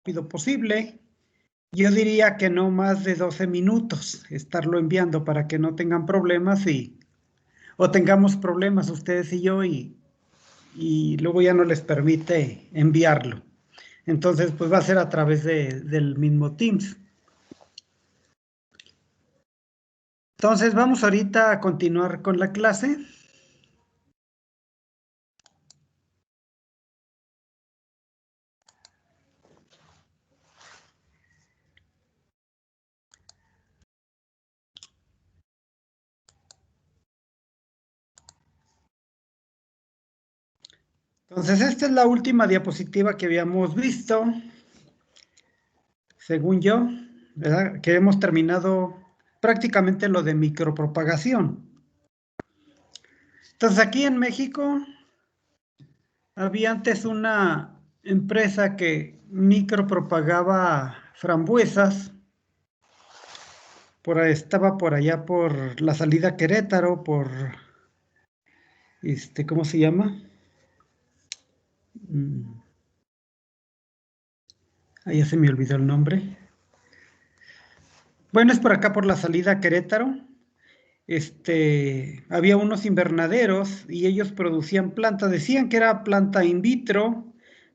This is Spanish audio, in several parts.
rápido posible. Yo diría que no más de 12 minutos estarlo enviando para que no tengan problemas o tengamos problemas ustedes y yo y luego ya no les permite enviarlo. Entonces, pues va a ser a través del mismo Teams. Entonces, vamos ahorita a continuar con la clase. Entonces, esta es la última diapositiva que habíamos visto, según yo, ¿verdad? Que hemos terminado prácticamente lo de micropropagación. Entonces, aquí en México había antes una empresa que micropropagaba frambuesas. Estaba por allá por la salida a Querétaro, ¿cómo se llama? Ahí ya se me olvidó el nombre. Bueno, es por acá por la salida a Querétaro. Había unos invernaderos y ellos producían plantas. Decían que era planta in vitro,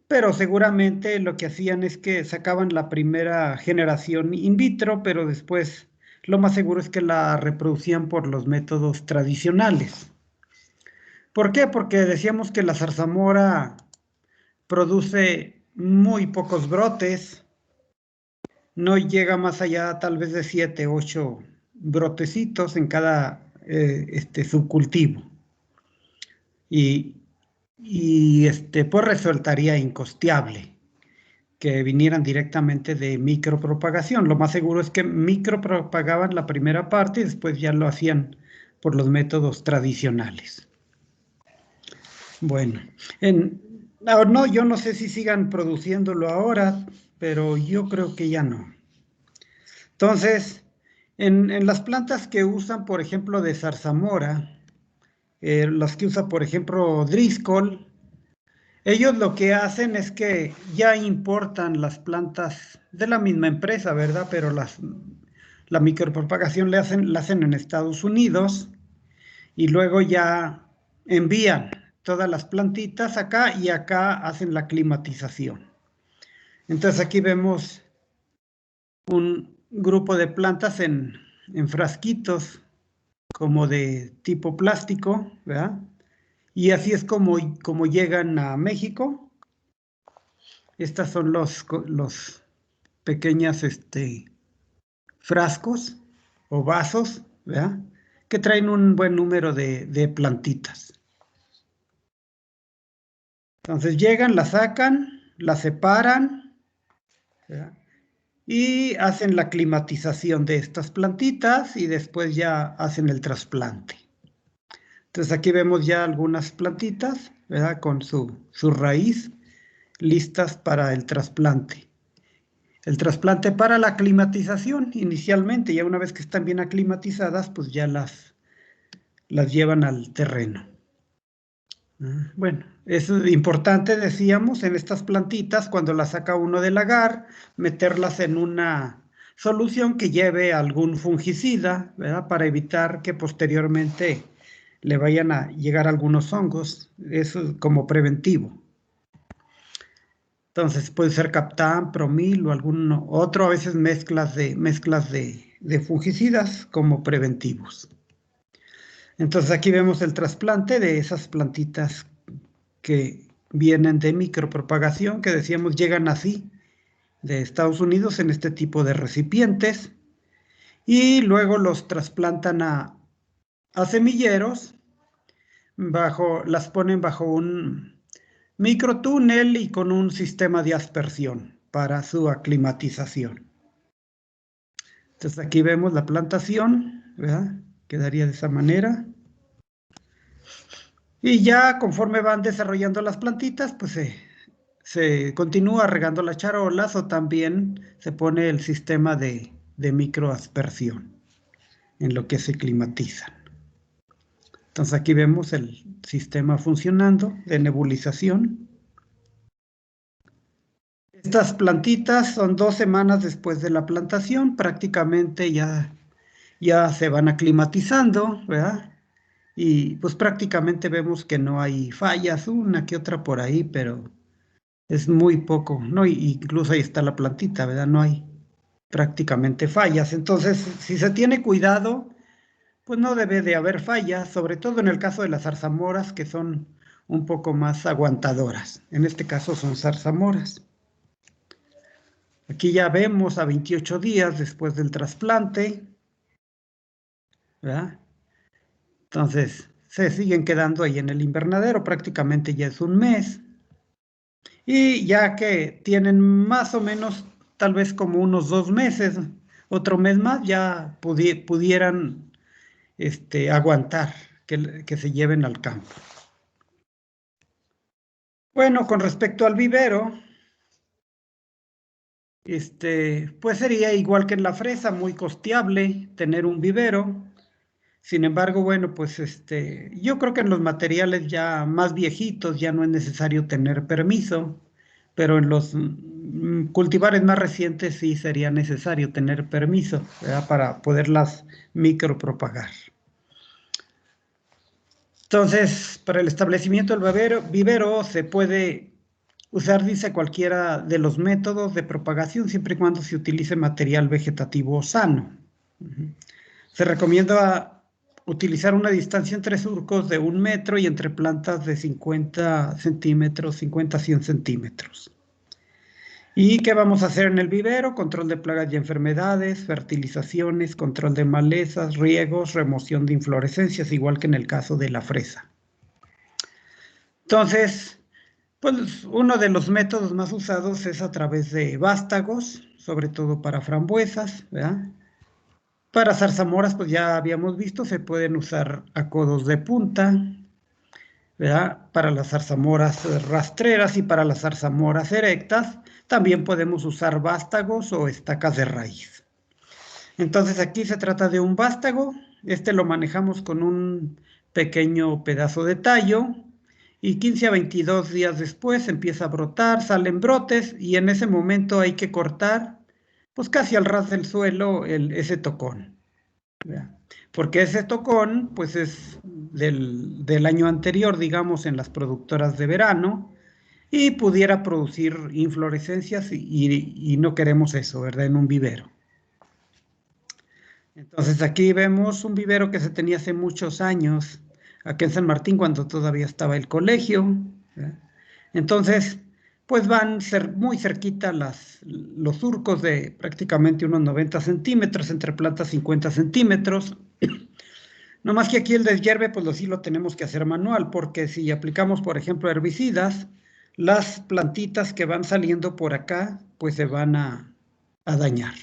pero seguramente lo que hacían es que sacaban la primera generación in vitro, pero después lo más seguro es que la reproducían por los métodos tradicionales. ¿Por qué? Porque decíamos que la zarzamora produce muy pocos brotes, no llega más allá tal vez de 7, 8 brotecitos en cada subcultivo. Pues resultaría incosteable que vinieran directamente de micropropagación. Lo más seguro es que micropropagaban la primera parte y después ya lo hacían por los métodos tradicionales. Bueno, no, yo no sé si sigan produciéndolo ahora, pero yo creo que ya no. Entonces, en las plantas que usan, por ejemplo, de zarzamora, las que usa, por ejemplo, Driscoll, ellos lo que hacen es que ya importan las plantas de la misma empresa, ¿verdad? Pero la micropropagación la hacen en Estados Unidos y luego ya envían todas las plantitas acá y acá hacen la climatización. Entonces aquí vemos un grupo de plantas en frasquitos como de tipo plástico, ¿verdad? Y así es como llegan a México. Estas son los pequeños frascos o vasos, ¿verdad? Que traen un buen número de plantitas. Entonces llegan, la sacan, la separan, ¿verdad? Y hacen la climatización de estas plantitas y después ya hacen el trasplante. Entonces aquí vemos ya algunas plantitas, ¿verdad? Con su raíz listas para el trasplante. El trasplante para la aclimatización inicialmente, ya una vez que están bien aclimatizadas, pues ya las llevan al terreno. Bueno, es importante, decíamos, en estas plantitas, cuando las saca uno del agar, meterlas en una solución que lleve algún fungicida, ¿verdad? Para evitar que posteriormente le vayan a llegar algunos hongos, eso como preventivo. Entonces puede ser Captán, Promil o algún otro, a veces mezclas de fungicidas como preventivos. Entonces aquí vemos el trasplante de esas plantitas que vienen de micropropagación, que decíamos llegan así de Estados Unidos en este tipo de recipientes y luego los trasplantan a semilleros, las ponen bajo un microtúnel y con un sistema de aspersión para su aclimatización. Entonces aquí vemos la plantación, ¿verdad? Quedaría de esa manera. Y ya conforme van desarrollando las plantitas, pues se continúa regando las charolas o también se pone el sistema de microaspersión en lo que se climatizan. Entonces aquí vemos el sistema funcionando de nebulización. Estas plantitas son 2 semanas después de la plantación, prácticamente ya se van aclimatizando, ¿verdad? Y pues prácticamente vemos que no hay fallas, una que otra por ahí, pero es muy poco, ¿no? Incluso ahí está la plantita, ¿verdad? No hay prácticamente fallas. Entonces, si se tiene cuidado, pues no debe de haber fallas, sobre todo en el caso de las zarzamoras, que son un poco más aguantadoras. En este caso son zarzamoras. Aquí ya vemos a 28 días después del trasplante, ¿verdad? Entonces, se siguen quedando ahí en el invernadero, prácticamente ya es un mes. Y ya que tienen más o menos, tal vez como unos 2 meses, otro mes más, ya pudieran aguantar que se lleven al campo. Bueno, con respecto al vivero, pues sería igual que en la fresa, muy costeable tener un vivero. Sin embargo, bueno, pues yo creo que en los materiales ya más viejitos ya no es necesario tener permiso, pero en los cultivares más recientes sí sería necesario tener permiso, ¿verdad? Para poderlas micropropagar. Entonces, para el establecimiento del vivero se puede usar, dice, cualquiera de los métodos de propagación, siempre y cuando se utilice material vegetativo sano. Se recomienda utilizar una distancia entre surcos de 1 metro y entre plantas de 50 centímetros, 50 a 100 centímetros. ¿Y qué vamos a hacer en el vivero? Control de plagas y enfermedades, fertilizaciones, control de malezas, riegos, remoción de inflorescencias, igual que en el caso de la fresa. Entonces, pues uno de los métodos más usados es a través de vástagos, sobre todo para frambuesas, ¿verdad? Para zarzamoras, pues ya habíamos visto, se pueden usar acodos de punta, ¿verdad? Para las zarzamoras rastreras y para las zarzamoras erectas, también podemos usar vástagos o estacas de raíz. Entonces aquí se trata de un vástago, lo manejamos con un pequeño pedazo de tallo y 15 a 22 días después empieza a brotar, salen brotes y en ese momento hay que cortar, pues casi al ras del suelo ese tocón, ¿verdad? Porque ese tocón, pues es del año anterior, digamos, en las productoras de verano, y pudiera producir inflorescencias y no queremos eso, ¿verdad? En un vivero. Entonces aquí vemos un vivero que se tenía hace muchos años, aquí en San Martín, cuando todavía estaba el colegio, ¿verdad? Entonces, pues van muy cerquita los surcos de prácticamente unos 90 centímetros, entre plantas 50 centímetros. No más que aquí el deshierve, pues sí lo tenemos que hacer manual, porque si aplicamos, por ejemplo, herbicidas, las plantitas que van saliendo por acá, pues se van a dañar.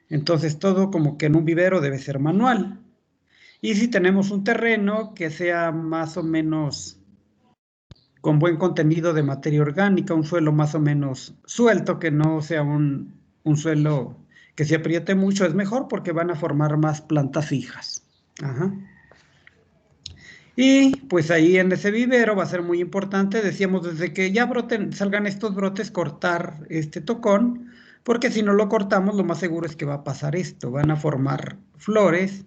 Entonces todo como que en un vivero debe ser manual. Y si tenemos un terreno que sea más o menos con buen contenido de materia orgánica, un suelo más o menos suelto, que no sea un suelo que se apriete mucho, es mejor porque van a formar más plantas hijas. Ajá. Y pues ahí en ese vivero va a ser muy importante, decíamos, desde que ya broten, salgan estos brotes, cortar este tocón, porque si no lo cortamos, lo más seguro es que va a pasar esto, van a formar flores,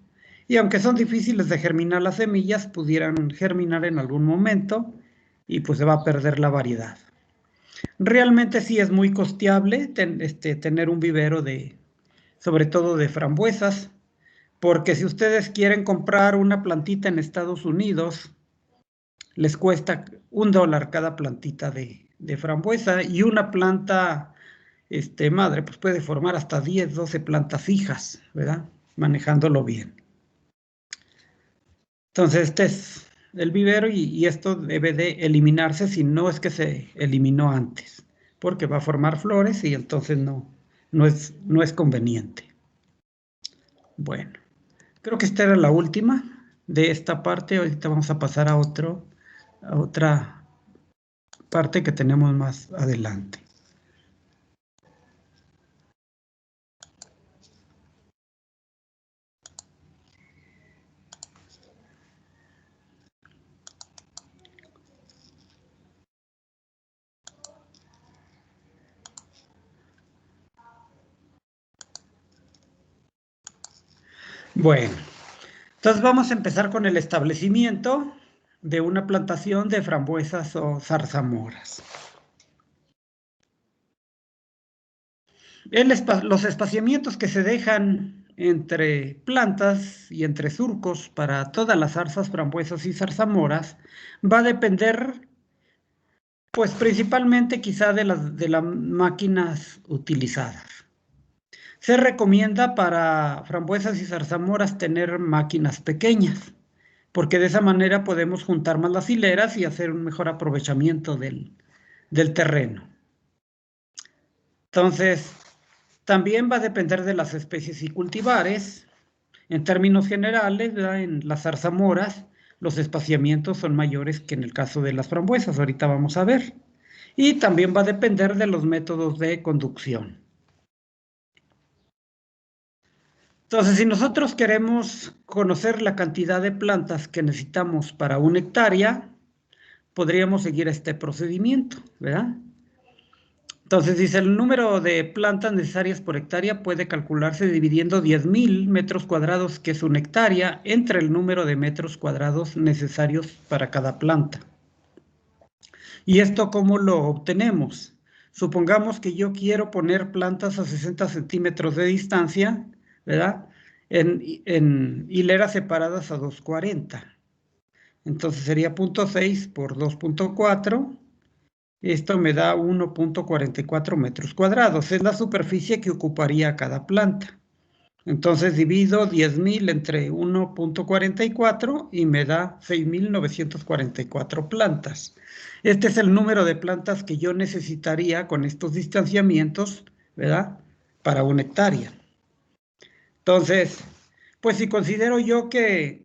y aunque son difíciles de germinar las semillas, pudieran germinar en algún momento, y pues se va a perder la variedad. Realmente sí es muy costeable tener un vivero sobre todo de frambuesas, porque si ustedes quieren comprar una plantita en Estados Unidos, les cuesta $1 cada plantita de frambuesa y una planta madre, pues puede formar hasta 10, 12 plantas hijas, ¿verdad? Manejándolo bien. Entonces, este es el vivero y esto debe de eliminarse si no es que se eliminó antes, porque va a formar flores y entonces no es conveniente. Bueno, creo que esta era la última de esta parte. Ahorita vamos a pasar a otra parte que tenemos más adelante. Bueno, entonces vamos a empezar con el establecimiento de una plantación de frambuesas o zarzamoras. Los espaciamientos que se dejan entre plantas y entre surcos para todas las zarzas, frambuesas y zarzamoras va a depender, pues principalmente quizá de las máquinas utilizadas. Se recomienda para frambuesas y zarzamoras tener máquinas pequeñas, porque de esa manera podemos juntar más las hileras y hacer un mejor aprovechamiento del terreno. Entonces, también va a depender de las especies y cultivares. En términos generales, ¿verdad? En las zarzamoras, los espaciamientos son mayores que en el caso de las frambuesas. Ahorita vamos a ver. Y también va a depender de los métodos de conducción. Entonces, si nosotros queremos conocer la cantidad de plantas que necesitamos para 1 hectárea, podríamos seguir este procedimiento, ¿verdad? Entonces dice, el número de plantas necesarias por hectárea puede calcularse dividiendo 10,000 metros cuadrados, que es 1 hectárea, entre el número de metros cuadrados necesarios para cada planta. ¿Y esto cómo lo obtenemos? Supongamos que yo quiero poner plantas a 60 centímetros de distancia, ¿verdad? En hileras separadas a 240. Entonces sería 0,6 por 2,4. Esto me da 1,44 metros cuadrados. Es la superficie que ocuparía cada planta. Entonces divido 10,000 entre 1,44 y me da 6,944 plantas. Este es el número de plantas que yo necesitaría con estos distanciamientos, ¿verdad? Para 1 hectárea. Entonces, pues si considero yo que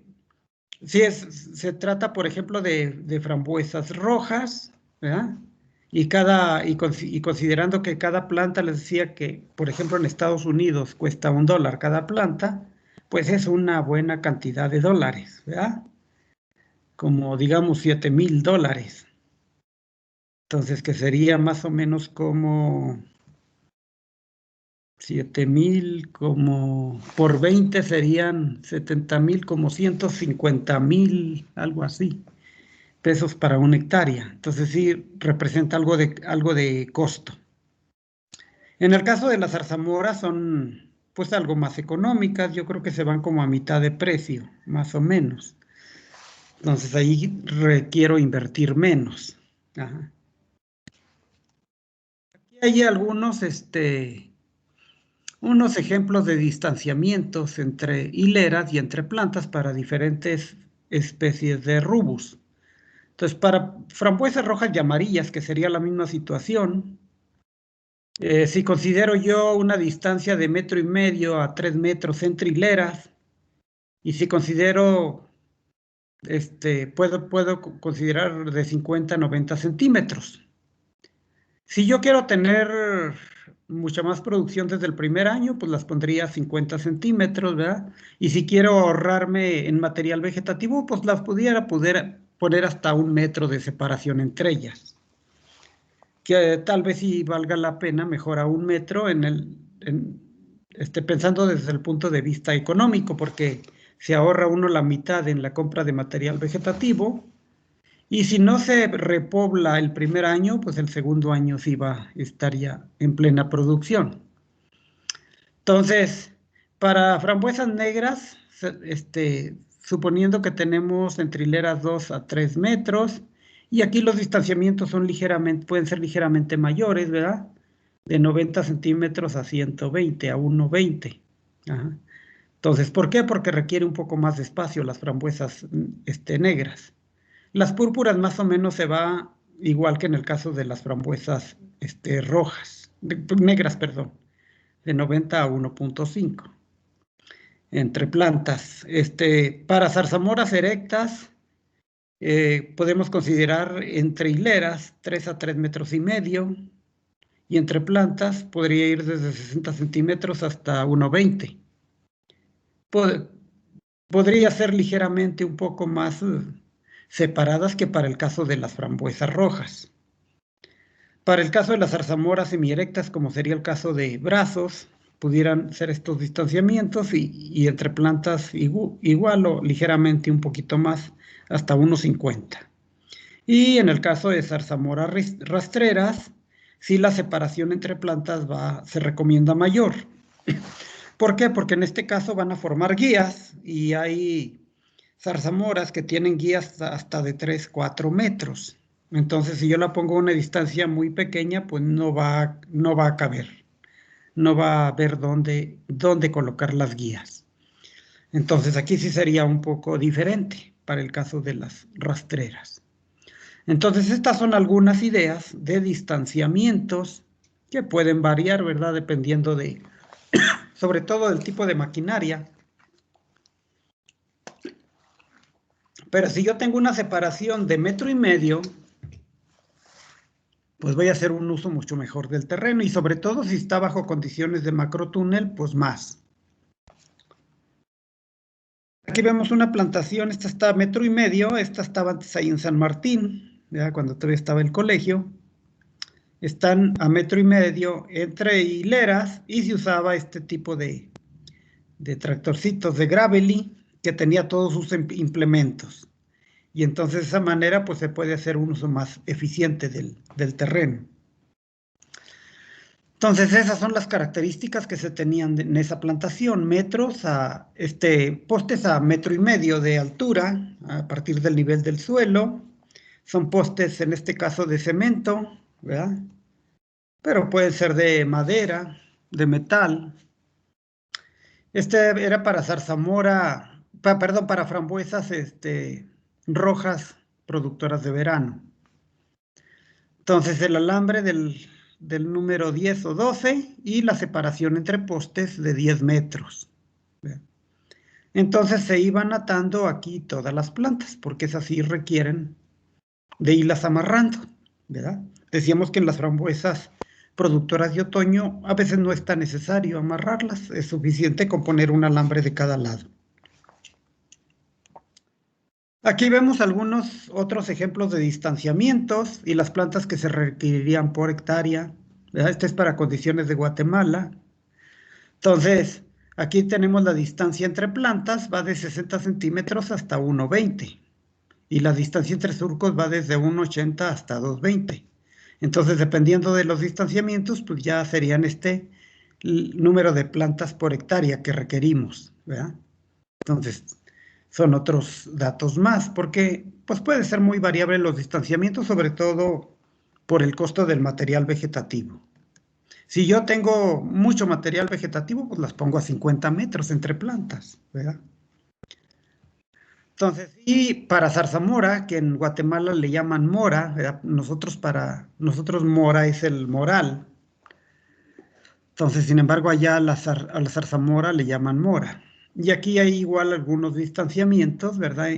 si se trata, por ejemplo, de frambuesas rojas, ¿verdad? Y considerando que cada planta, les decía que, por ejemplo, en Estados Unidos cuesta $1 cada planta, pues es una buena cantidad de dólares, ¿verdad? Como digamos $7,000. Entonces, que sería más o menos como 7,000, como por 20 serían 70,000, como 150,000, algo así, pesos para 1 hectárea. Entonces sí representa algo de costo. En el caso de las zarzamoras son pues algo más económicas, yo creo que se van como a mitad de precio, más o menos. Entonces ahí requiero invertir menos. Ajá. Aquí hay unos ejemplos de distanciamientos entre hileras y entre plantas para diferentes especies de rubus. Entonces, para frambuesas rojas y amarillas, que sería la misma situación, si considero yo una distancia de 1,5 a 3 metros entre hileras, y si considero, puedo considerar de 50 a 90 centímetros. Si yo quiero tener mucha más producción desde el primer año, pues las pondría a 50 centímetros, ¿verdad? Y si quiero ahorrarme en material vegetativo, pues las pudiera poner hasta 1 metro de separación entre ellas. Que tal vez sí valga la pena mejor a 1 metro pensando desde el punto de vista económico, porque se ahorra uno la mitad en la compra de material vegetativo, y si no se repobla el primer año, pues el segundo año sí estaría en plena producción. Entonces, para frambuesas negras, suponiendo que tenemos entre hileras 2 a 3 metros, y aquí los distanciamientos pueden ser ligeramente mayores, ¿verdad? De 90 centímetros a 120, a 1,20. Ajá. Entonces, ¿por qué? Porque requiere un poco más de espacio las frambuesas negras. Las púrpuras más o menos se va igual que en el caso de las frambuesas rojas, negras, perdón, de 90 a 1,5 entre plantas. Para zarzamoras erectas, podemos considerar entre hileras 3 a 3,5 metros, y entre plantas podría ir desde 60 centímetros hasta 1,20. Podría ser ligeramente un poco más separadas que para el caso de las frambuesas rojas. Para el caso de las zarzamoras semierectas, como sería el caso de brazos, pudieran ser estos distanciamientos y entre plantas igual o ligeramente un poquito más, hasta 1,50. Y en el caso de zarzamoras rastreras, sí la separación entre plantas se recomienda mayor. ¿Por qué? Porque en este caso van a formar guías y hay zarzamoras que tienen guías hasta de 3, 4 metros. Entonces, si yo la pongo a una distancia muy pequeña, pues no va a caber. No va a haber dónde colocar las guías. Entonces, aquí sí sería un poco diferente para el caso de las rastreras. Entonces, estas son algunas ideas de distanciamientos que pueden variar, ¿verdad? Dependiendo sobre todo del tipo de maquinaria. Pero si yo tengo una separación de 1,5 metros, pues voy a hacer un uso mucho mejor del terreno y sobre todo si está bajo condiciones de macrotúnel, pues más. Aquí vemos una plantación, esta está a 1,5 metros, esta estaba antes ahí en San Martín, ¿ya? Cuando todavía estaba el colegio. Están a 1,5 metros entre hileras y se usaba este tipo de tractorcitos de Gravely que tenía todos sus implementos. Y entonces de esa manera pues se puede hacer un uso más eficiente del terreno. Entonces esas son las características que se tenían en esa plantación, postes a 1,5 metros de altura a partir del nivel del suelo, son postes en este caso de cemento, ¿verdad? Pero pueden ser de madera, de metal. Este era para zarzamora, perdón, para frambuesas rojas productoras de verano. Entonces el alambre del número 10 o 12 y la separación entre postes de 10 metros. Entonces se iban atando aquí todas las plantas, porque esas sí requieren de irlas amarrando, ¿verdad? Decíamos que en las frambuesas productoras de otoño a veces no es tan necesario amarrarlas, es suficiente con poner un alambre de cada lado. Aquí vemos algunos otros ejemplos de distanciamientos y las plantas que se requerirían por hectárea, ¿verdad? Este es para condiciones de Guatemala. Entonces, aquí tenemos la distancia entre plantas, va de 60 centímetros hasta 1,20. Y la distancia entre surcos va desde 1,80 hasta 2,20. Entonces, dependiendo de los distanciamientos, pues ya serían número de plantas por hectárea que requerimos, ¿verdad? Entonces, son otros datos más, porque pues puede ser muy variable los distanciamientos, sobre todo por el costo del material vegetativo. Si yo tengo mucho material vegetativo, pues las pongo a 50 metros entre plantas, ¿verdad? Entonces, y para zarzamora, que en Guatemala le llaman mora, ¿verdad? Nosotros mora es el moral. Entonces, sin embargo, allá a la zarzamora le llaman mora. Y aquí hay igual algunos distanciamientos, ¿verdad?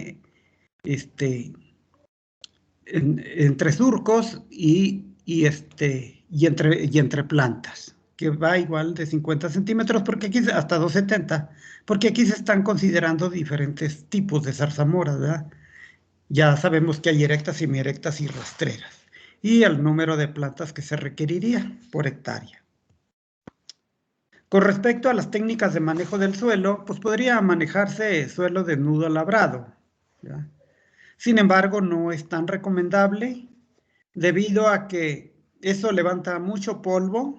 Entre surcos y entre plantas, que va igual de 50 centímetros, porque aquí hasta 2,70, porque aquí se están considerando diferentes tipos de zarzamoras, ¿verdad? Ya sabemos que hay erectas, semierectas y rastreras, y el número de plantas que se requeriría por hectárea. Con respecto a las técnicas de manejo del suelo, pues podría manejarse suelo de nudo labrado, ¿verdad? Sin embargo, no es tan recomendable debido a que eso levanta mucho polvo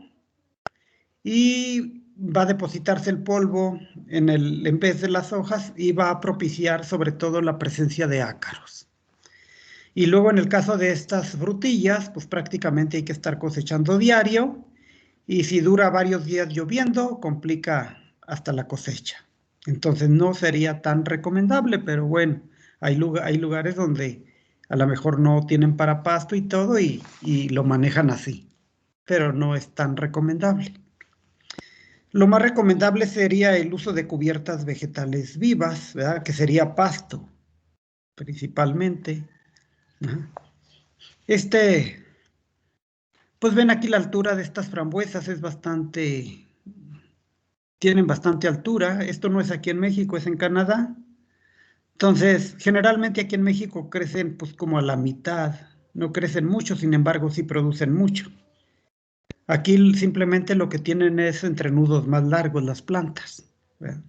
y va a depositarse el polvo en vez de las hojas y va a propiciar sobre todo la presencia de ácaros. Y luego en el caso de estas frutillas, pues prácticamente hay que estar cosechando diario y si dura varios días lloviendo, complica hasta la cosecha. Entonces no sería tan recomendable, pero bueno, hay lugares donde a lo mejor no tienen para pasto y todo y lo manejan así, pero no es tan recomendable. Lo más recomendable sería el uso de cubiertas vegetales vivas, ¿verdad? Que sería pasto, principalmente. Ajá. Pues ven aquí la altura de estas frambuesas es tienen bastante altura. Esto no es aquí en México, es en Canadá. Entonces, generalmente aquí en México crecen pues como a la mitad. No crecen mucho, sin embargo, sí producen mucho. Aquí simplemente lo que tienen es entrenudos más largos las plantas, ¿verdad?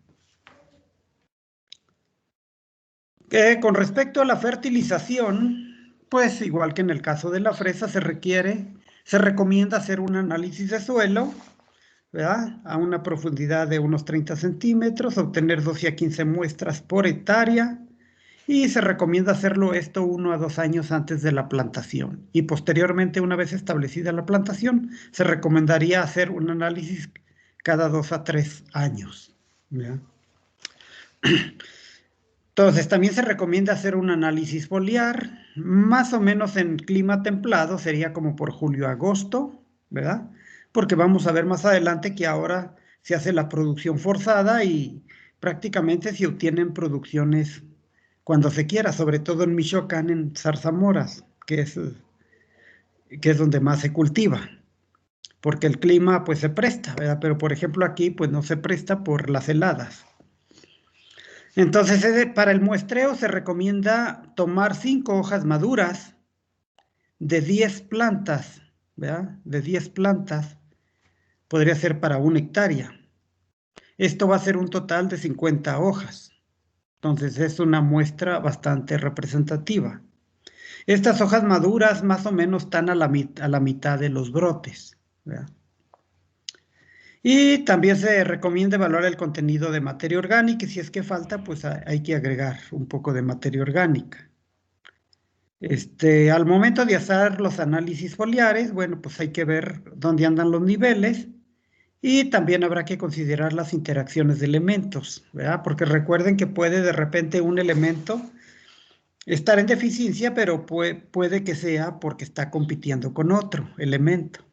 Con respecto a la fertilización, pues igual que en el caso de la fresa, se recomienda hacer un análisis de suelo, ¿verdad? A una profundidad de unos 30 centímetros, obtener 12 a 15 muestras por hectárea, y se recomienda hacerlo esto 1 a 2 años antes de la plantación. Y posteriormente, una vez establecida la plantación, se recomendaría hacer un análisis cada 2 a 3 años, ¿verdad? Entonces, también se recomienda hacer un análisis foliar, más o menos en clima templado, sería como por julio-agosto, ¿verdad? Porque vamos a ver más adelante que ahora se hace la producción forzada y prácticamente se obtienen producciones cuando se quiera, sobre todo en Michoacán, en zarzamoras, que es donde más se cultiva, porque el clima pues se presta, ¿verdad? Pero por ejemplo aquí pues no se presta por las heladas. Entonces, para el muestreo se recomienda tomar 5 hojas maduras de 10 plantas, ¿verdad? De 10 plantas, podría ser para 1 hectárea. Esto va a ser un total de 50 hojas. Entonces, es una muestra bastante representativa. Estas hojas maduras más o menos están a la mitad de los brotes, ¿verdad? Y también se recomienda evaluar el contenido de materia orgánica y si es que falta, pues hay que agregar un poco de materia orgánica. Al momento de hacer los análisis foliares, bueno, pues hay que ver dónde andan los niveles y también habrá que considerar las interacciones de elementos, ¿verdad? Porque recuerden que puede de repente un elemento estar en deficiencia, pero puede que sea porque está compitiendo con otro elemento.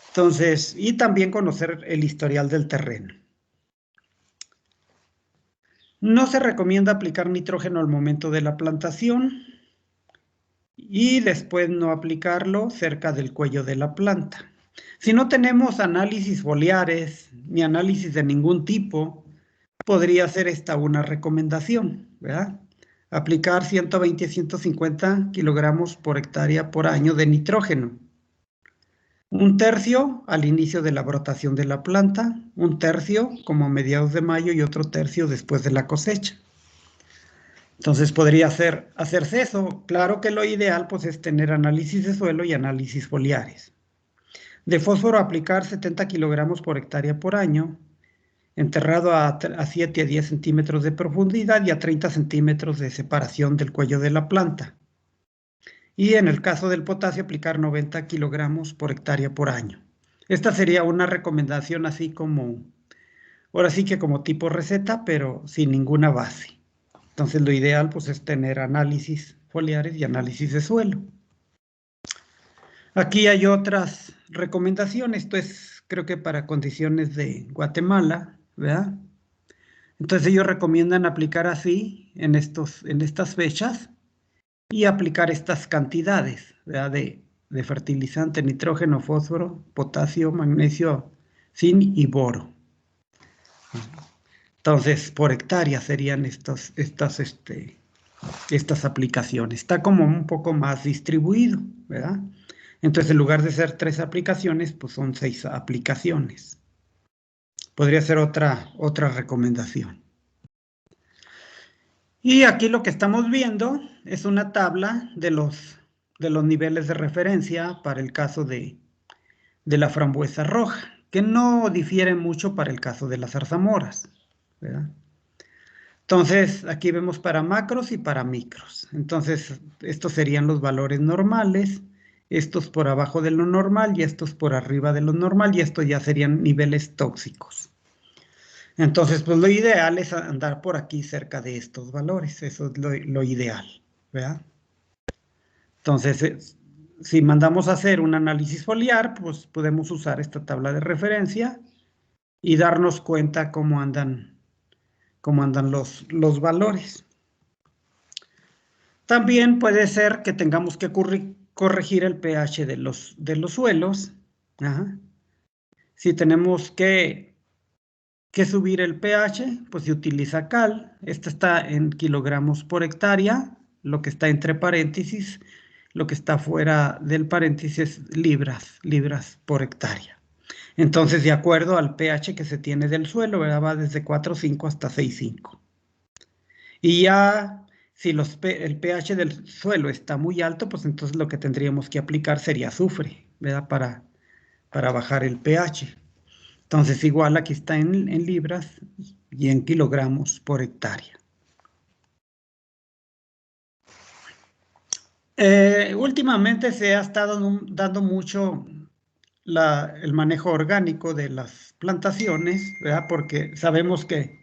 Entonces, y también conocer el historial del terreno. No se recomienda aplicar nitrógeno al momento de la plantación y después no aplicarlo cerca del cuello de la planta. Si no tenemos análisis foliares ni análisis de ningún tipo, podría ser esta una recomendación, ¿verdad? Aplicar 120-150 kilogramos por hectárea por año de nitrógeno. 1/3 al inicio de la brotación de la planta, 1/3 como a mediados de mayo y otro tercio después de la cosecha. Entonces podría hacerse eso. Claro que lo ideal pues es tener análisis de suelo y análisis foliares. De fósforo aplicar 70 kilogramos por hectárea por año, enterrado a 7 a 10 centímetros de profundidad y a 30 centímetros de separación del cuello de la planta. Y en el caso del potasio aplicar 90 kilogramos por hectárea por año. Esta sería una recomendación así como, ahora sí que como tipo receta, pero sin ninguna base. Entonces lo ideal pues es tener análisis foliares y análisis de suelo. Aquí hay otras recomendaciones, esto es creo que para condiciones de Guatemala, ¿verdad? Entonces ellos recomiendan aplicar así en estas fechas y aplicar estas cantidades, ¿verdad? De fertilizante, nitrógeno, fósforo, potasio, magnesio, zinc y boro. Entonces, por hectárea serían estas aplicaciones. Está como un poco más distribuido, ¿verdad? Entonces, en lugar de ser 3 aplicaciones, pues son 6 aplicaciones. Podría ser otra recomendación. Y aquí lo que estamos viendo es una tabla de los niveles de referencia para el caso de la frambuesa roja, que no difiere mucho para el caso de las zarzamoras, ¿verdad? Entonces, aquí vemos para macros y para micros. Entonces, estos serían los valores normales, estos por abajo de lo normal y estos por arriba de lo normal, y estos ya serían niveles tóxicos. Entonces, pues lo ideal es andar por aquí cerca de estos valores, eso es lo ideal, ¿verdad? Entonces, si mandamos a hacer un análisis foliar, pues podemos usar esta tabla de referencia y darnos cuenta cómo andan los valores. También puede ser que tengamos que corregir el pH de los suelos. Ajá. Si tenemos que subir el pH, pues se utiliza cal. Esta está en kilogramos por hectárea, lo que está entre paréntesis lo que está fuera del paréntesis es libras por hectárea. Entonces, de acuerdo al pH que se tiene del suelo, ¿verdad? Va desde 4,5 hasta 6,5. Y ya, si el pH del suelo está muy alto, pues entonces lo que tendríamos que aplicar sería azufre, ¿verdad? Para bajar el pH. Entonces, igual aquí está en libras y en kilogramos por hectárea. Últimamente se ha estado dando mucho el manejo orgánico de las plantaciones, ¿verdad? Porque sabemos que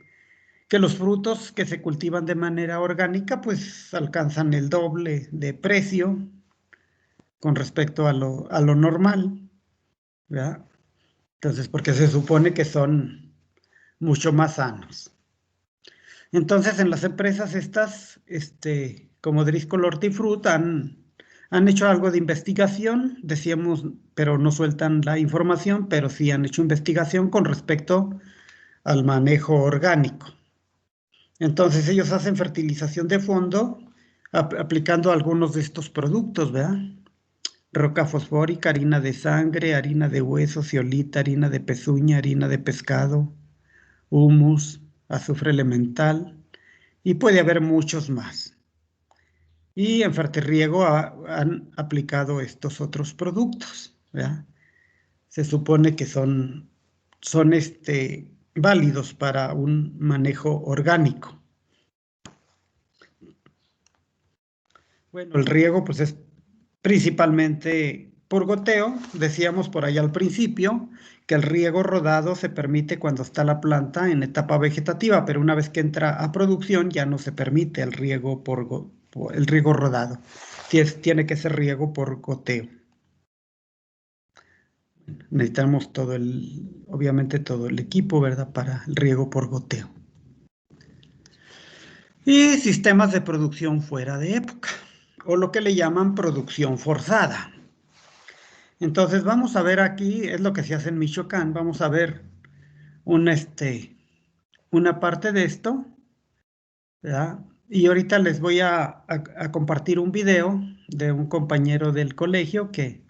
los frutos que se cultivan de manera orgánica pues alcanzan el doble de precio con respecto a lo normal, ¿verdad? Entonces, porque se supone que son mucho más sanos. Entonces, en las empresas estas, como Driscoll Hortifruit, han hecho algo de investigación, decíamos, pero no sueltan la información, pero sí han hecho investigación con respecto al manejo orgánico. Entonces, ellos hacen fertilización de fondo aplicando algunos de estos productos, ¿verdad? Roca fosfórica, harina de sangre, harina de hueso, zeolita, harina de pezuña, harina de pescado, humus, azufre elemental, y puede haber muchos más. Y en Fertirriego han aplicado estos otros productos, ¿verdad? Se supone que son válidos para un manejo orgánico. Bueno, el riego pues es principalmente por goteo. Decíamos por ahí al principio que el riego rodado se permite cuando está la planta en etapa vegetativa, pero una vez que entra a producción ya no se permite el riego el riego rodado. Tiene que ser riego por goteo. Necesitamos obviamente todo el equipo, ¿verdad? Para el riego por goteo. Y sistemas de producción fuera de época, o lo que le llaman producción forzada. Entonces vamos a ver aquí, es lo que se hace en Michoacán, vamos a ver una parte de esto, ¿verdad? Y ahorita les voy a compartir un video de un compañero del colegio que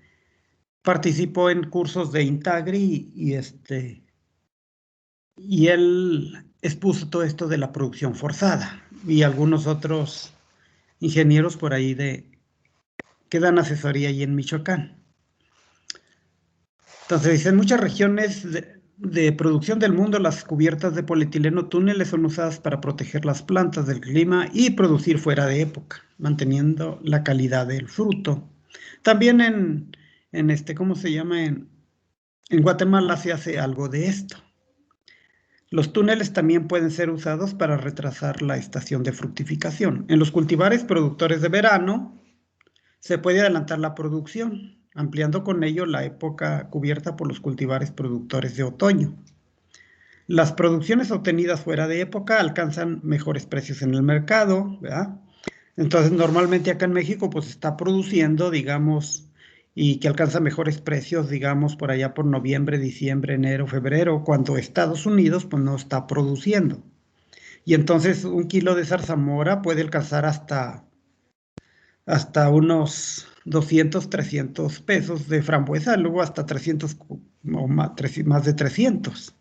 participó en cursos de Intagri y él expuso todo esto de la producción forzada y algunos otros ingenieros por ahí que dan asesoría ahí en Michoacán. Entonces, dice, en muchas regiones de producción del mundo, las cubiertas de polietileno túneles son usadas para proteger las plantas del clima y producir fuera de época, manteniendo la calidad del fruto. También ¿cómo se llama? En Guatemala se hace algo de esto. Los túneles también pueden ser usados para retrasar la estación de fructificación. En los cultivares productores de verano se puede adelantar la producción, ampliando con ello la época cubierta por los cultivares productores de otoño. Las producciones obtenidas fuera de época alcanzan mejores precios en el mercado, ¿verdad? Entonces, normalmente acá en México, pues está produciendo, digamos, y que alcanza mejores precios, digamos, por allá por noviembre, diciembre, enero, febrero, cuando Estados Unidos, pues no está produciendo. Y entonces un kilo de zarzamora puede alcanzar hasta unos 200, 300 pesos de frambuesa, luego hasta 300 o más de 300.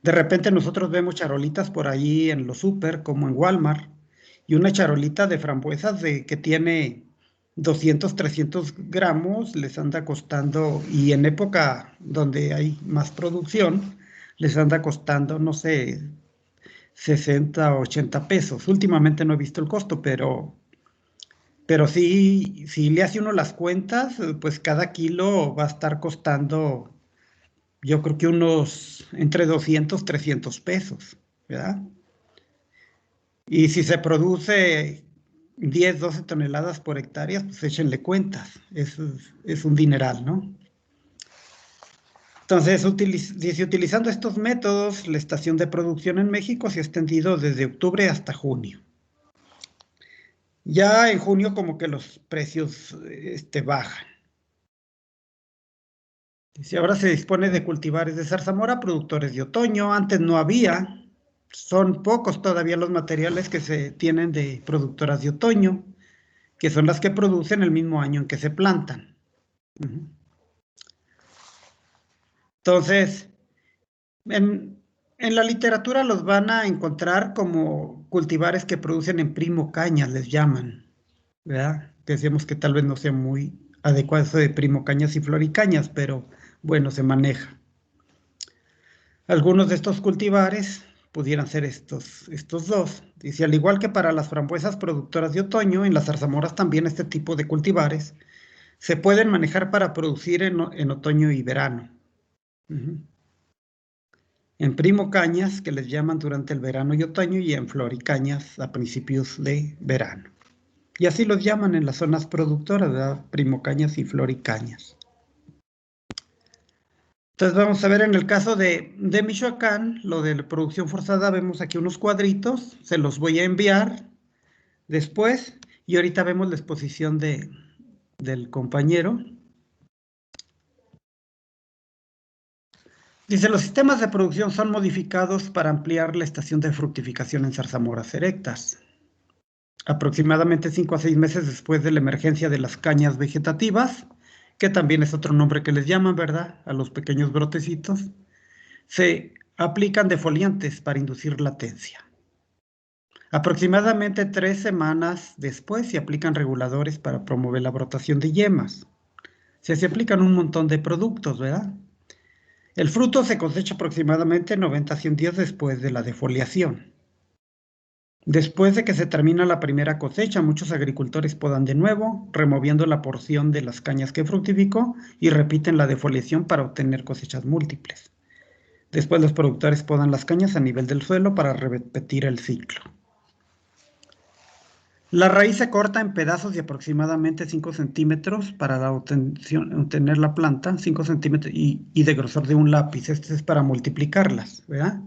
De repente nosotros vemos charolitas por ahí en los súper, como en Walmart, y una charolita de frambuesas que tiene 200, 300 gramos, les anda costando, y en época donde hay más producción, les anda costando, no sé, 60, 80 pesos. Últimamente no he visto el costo, pero sí, si le hace uno las cuentas, pues cada kilo va a estar costando, yo creo que unos entre 200, 300 pesos, ¿verdad? Y si se produce 10, 12 toneladas por hectárea, pues échenle cuentas. Es un dineral, ¿no? Entonces, dice, utilizando estos métodos, la estación de producción en México se ha extendido desde octubre hasta junio. Ya en junio como que los precios bajan. Si ahora se dispone de cultivares de zarzamora, productores de otoño, antes no había, son pocos todavía los materiales que se tienen de productoras de otoño, que son las que producen el mismo año en que se plantan. Entonces, en la literatura los van a encontrar como cultivares que producen en primo cañas, les llaman, ¿verdad? Que decíamos que tal vez no sea muy adecuado eso de primo cañas y floricañas, pero bueno, se maneja. Algunos de estos cultivares pudieran ser estos dos. Dice, al igual que para las frambuesas productoras de otoño, en las zarzamoras también este tipo de cultivares se pueden manejar para producir en otoño y verano. En primo cañas, que les llaman durante el verano y otoño, y en floricañas a principios de verano. Y así los llaman en las zonas productoras, ¿verdad? Primo cañas y floricañas. Entonces vamos a ver en el caso de Michoacán, lo de la producción forzada, vemos aquí unos cuadritos, se los voy a enviar después, y ahorita vemos la exposición del compañero. Dice, los sistemas de producción son modificados para ampliar la estación de fructificación en zarzamoras erectas. Aproximadamente 5 a 6 meses después de la emergencia de las cañas vegetativas, que también es otro nombre que les llaman, ¿verdad? A los pequeños brotecitos, se aplican defoliantes para inducir latencia. Aproximadamente 3 semanas después se aplican reguladores para promover la brotación de yemas. Se aplican un montón de productos, ¿verdad? El fruto se cosecha aproximadamente 90 a 100 días después de la defoliación. Después de que se termina la primera cosecha, muchos agricultores podan de nuevo, removiendo la porción de las cañas que fructificó y repiten la defoliación para obtener cosechas múltiples. Después los productores podan las cañas a nivel del suelo para repetir el ciclo. La raíz se corta en pedazos de aproximadamente 5 centímetros para obtener la planta, 5 centímetros y de grosor de un lápiz. Este es para multiplicarlas, ¿verdad?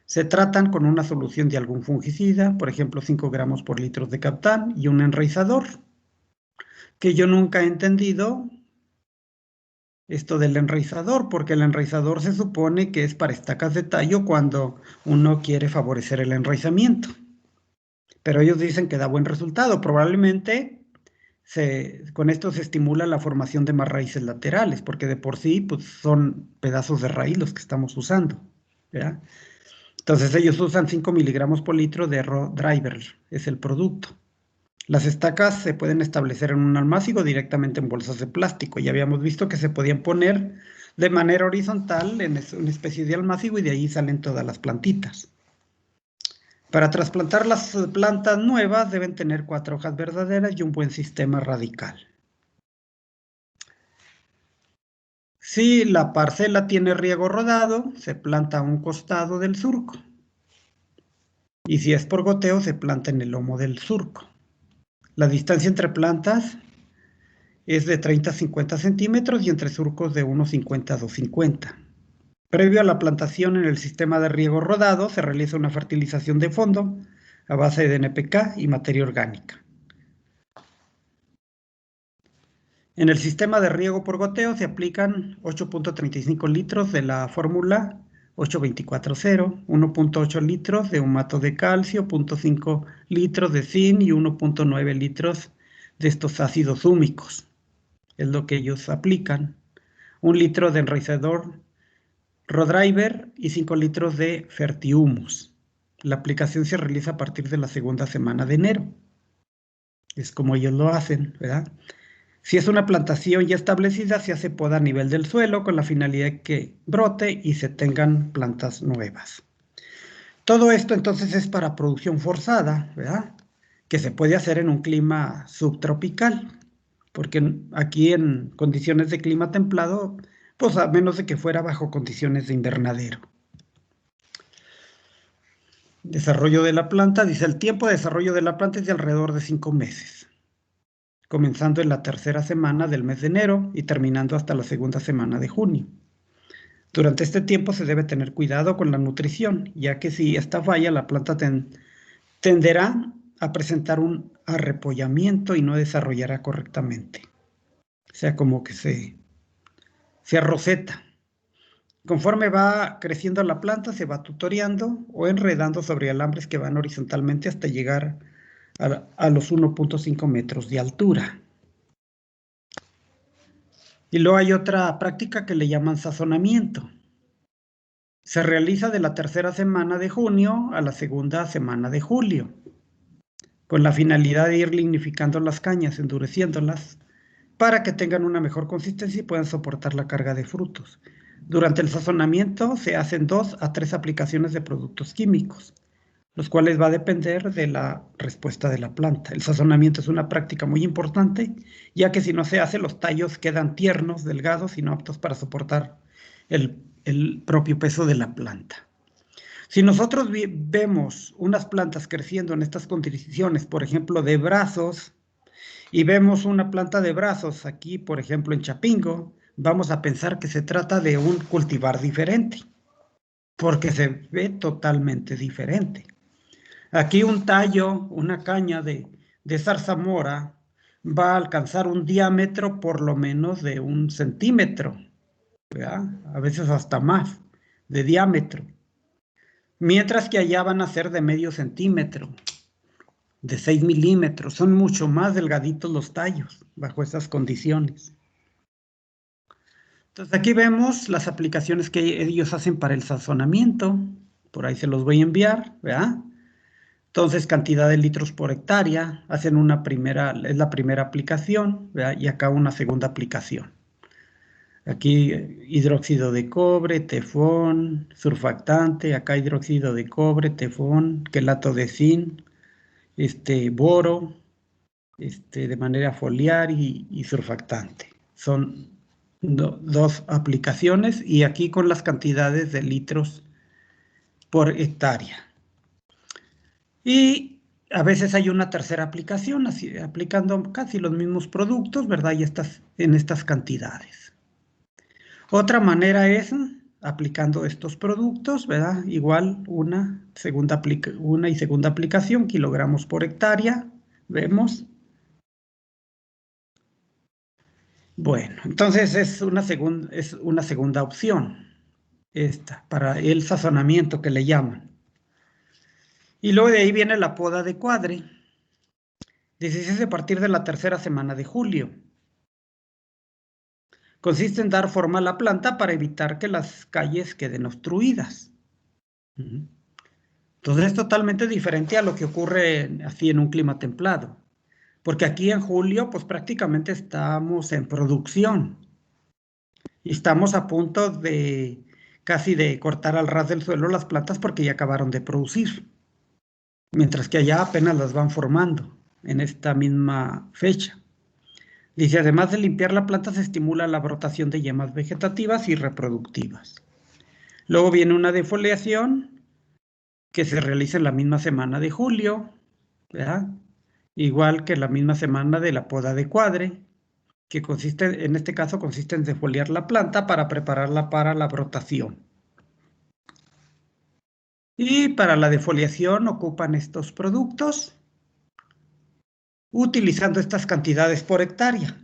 Se tratan con una solución de algún fungicida, por ejemplo 5 gramos por litro de captán y un enraizador, que yo nunca he entendido esto del enraizador, porque el enraizador se supone que es para estacas de tallo cuando uno quiere favorecer el enraizamiento. Pero ellos dicen que da buen resultado. Probablemente con esto se estimula la formación de más raíces laterales, porque de por sí pues, son pedazos de raíz los que estamos usando, ¿verdad? Entonces ellos usan 5 miligramos por litro de raw driver, es el producto. Las estacas se pueden establecer en un almácigo directamente en bolsas de plástico. Ya habíamos visto que se podían poner de manera horizontal en una especie de almácigo y de ahí salen todas las plantitas. Para trasplantar las plantas nuevas deben tener 4 hojas verdaderas y un buen sistema radical. Si la parcela tiene riego rodado, se planta a un costado del surco. Y si es por goteo, se planta en el lomo del surco. La distancia entre plantas es de 30 a 50 centímetros y entre surcos de 1,50 a 2,50. Previo a la plantación en el sistema de riego rodado, se realiza una fertilización de fondo a base de NPK y materia orgánica. En el sistema de riego por goteo se aplican 8.35 litros de la fórmula 8240, 1.8 litros de humato de calcio, 0.5 litros de zinc y 1.9 litros de estos ácidos húmicos. Es lo que ellos aplican. 1 litro de enraizador Rodriver y 5 litros de Fertihumus. La aplicación se realiza a partir de la segunda semana de enero. Es como ellos lo hacen, ¿verdad? Si es una plantación ya establecida, se hace poda a nivel del suelo con la finalidad de que brote y se tengan plantas nuevas. Todo esto entonces es para producción forzada, ¿verdad? Que se puede hacer en un clima subtropical, porque aquí en condiciones de clima templado, pues a menos de que fuera bajo condiciones de invernadero. Desarrollo de la planta, dice el tiempo de desarrollo de la planta es de alrededor de 5 meses, comenzando en la tercera semana del mes de enero y terminando hasta la segunda semana de junio. Durante este tiempo se debe tener cuidado con la nutrición, ya que si esta falla, la planta tenderá a presentar un arrepollamiento y no desarrollará correctamente. O sea, como que se arroceta. Conforme va creciendo la planta, se va tutoreando o enredando sobre alambres que van horizontalmente hasta llegar a los 1.5 metros de altura. Y luego hay otra práctica que le llaman sazonamiento. Se realiza de la tercera semana de junio a la segunda semana de julio, con la finalidad de ir lignificando las cañas, endureciéndolas, para que tengan una mejor consistencia y puedan soportar la carga de frutos. Durante el sazonamiento se hacen 2 a 3 aplicaciones de productos químicos, los cuales va a depender de la respuesta de la planta. El sazonamiento es una práctica muy importante, ya que si no se hace, los tallos quedan tiernos, delgados y no aptos para soportar el propio peso de la planta. Si nosotros vemos unas plantas creciendo en estas condiciones, por ejemplo, de brazos, y vemos una planta de brazos aquí, por ejemplo, en Chapingo, vamos a pensar que se trata de un cultivar diferente, porque se ve totalmente diferente. Aquí un tallo, una caña de zarzamora, va a alcanzar un diámetro por lo menos de 1 centímetro, ¿verdad? A veces hasta más de diámetro. Mientras que allá van a ser de medio centímetro, de 6 milímetros. Son mucho más delgaditos los tallos bajo esas condiciones. Entonces aquí vemos las aplicaciones que ellos hacen para el sazonamiento. Por ahí se los voy a enviar, ¿verdad? Entonces, cantidad de litros por hectárea, hacen una primera, es la primera aplicación, ¿verdad? Y acá una segunda aplicación. Aquí hidróxido de cobre, teflón, surfactante, acá hidróxido de cobre, teflón, quelato de zinc, boro, de manera foliar y surfactante. Son 2 aplicaciones y aquí con las cantidades de litros por hectárea. Y a veces hay una tercera aplicación, así, aplicando casi los mismos productos, ¿verdad? Y en estas cantidades. Otra manera es aplicando estos productos, ¿verdad? Igual una y segunda aplicación, kilogramos por hectárea, vemos. Bueno, entonces es una segunda opción, esta, para el sazonamiento que le llaman. Y luego de ahí viene la poda de cuadre. Dice a partir de la tercera semana de julio. Consiste en dar forma a la planta para evitar que las calles queden obstruidas. Entonces es totalmente diferente a lo que ocurre así en un clima templado. Porque aquí en julio, pues prácticamente estamos en producción. Y estamos a punto de casi de cortar al ras del suelo las plantas porque ya acabaron de producir. Mientras que allá apenas las van formando en esta misma fecha. Dice, además de limpiar la planta, se estimula la brotación de yemas vegetativas y reproductivas. Luego viene una defoliación que se realiza en la misma semana de julio, ¿verdad? Igual que la misma semana de la poda de cuadre, que consiste, en este caso, consiste en defoliar la planta para prepararla para la brotación. Y para la defoliación ocupan estos productos, utilizando estas cantidades por hectárea.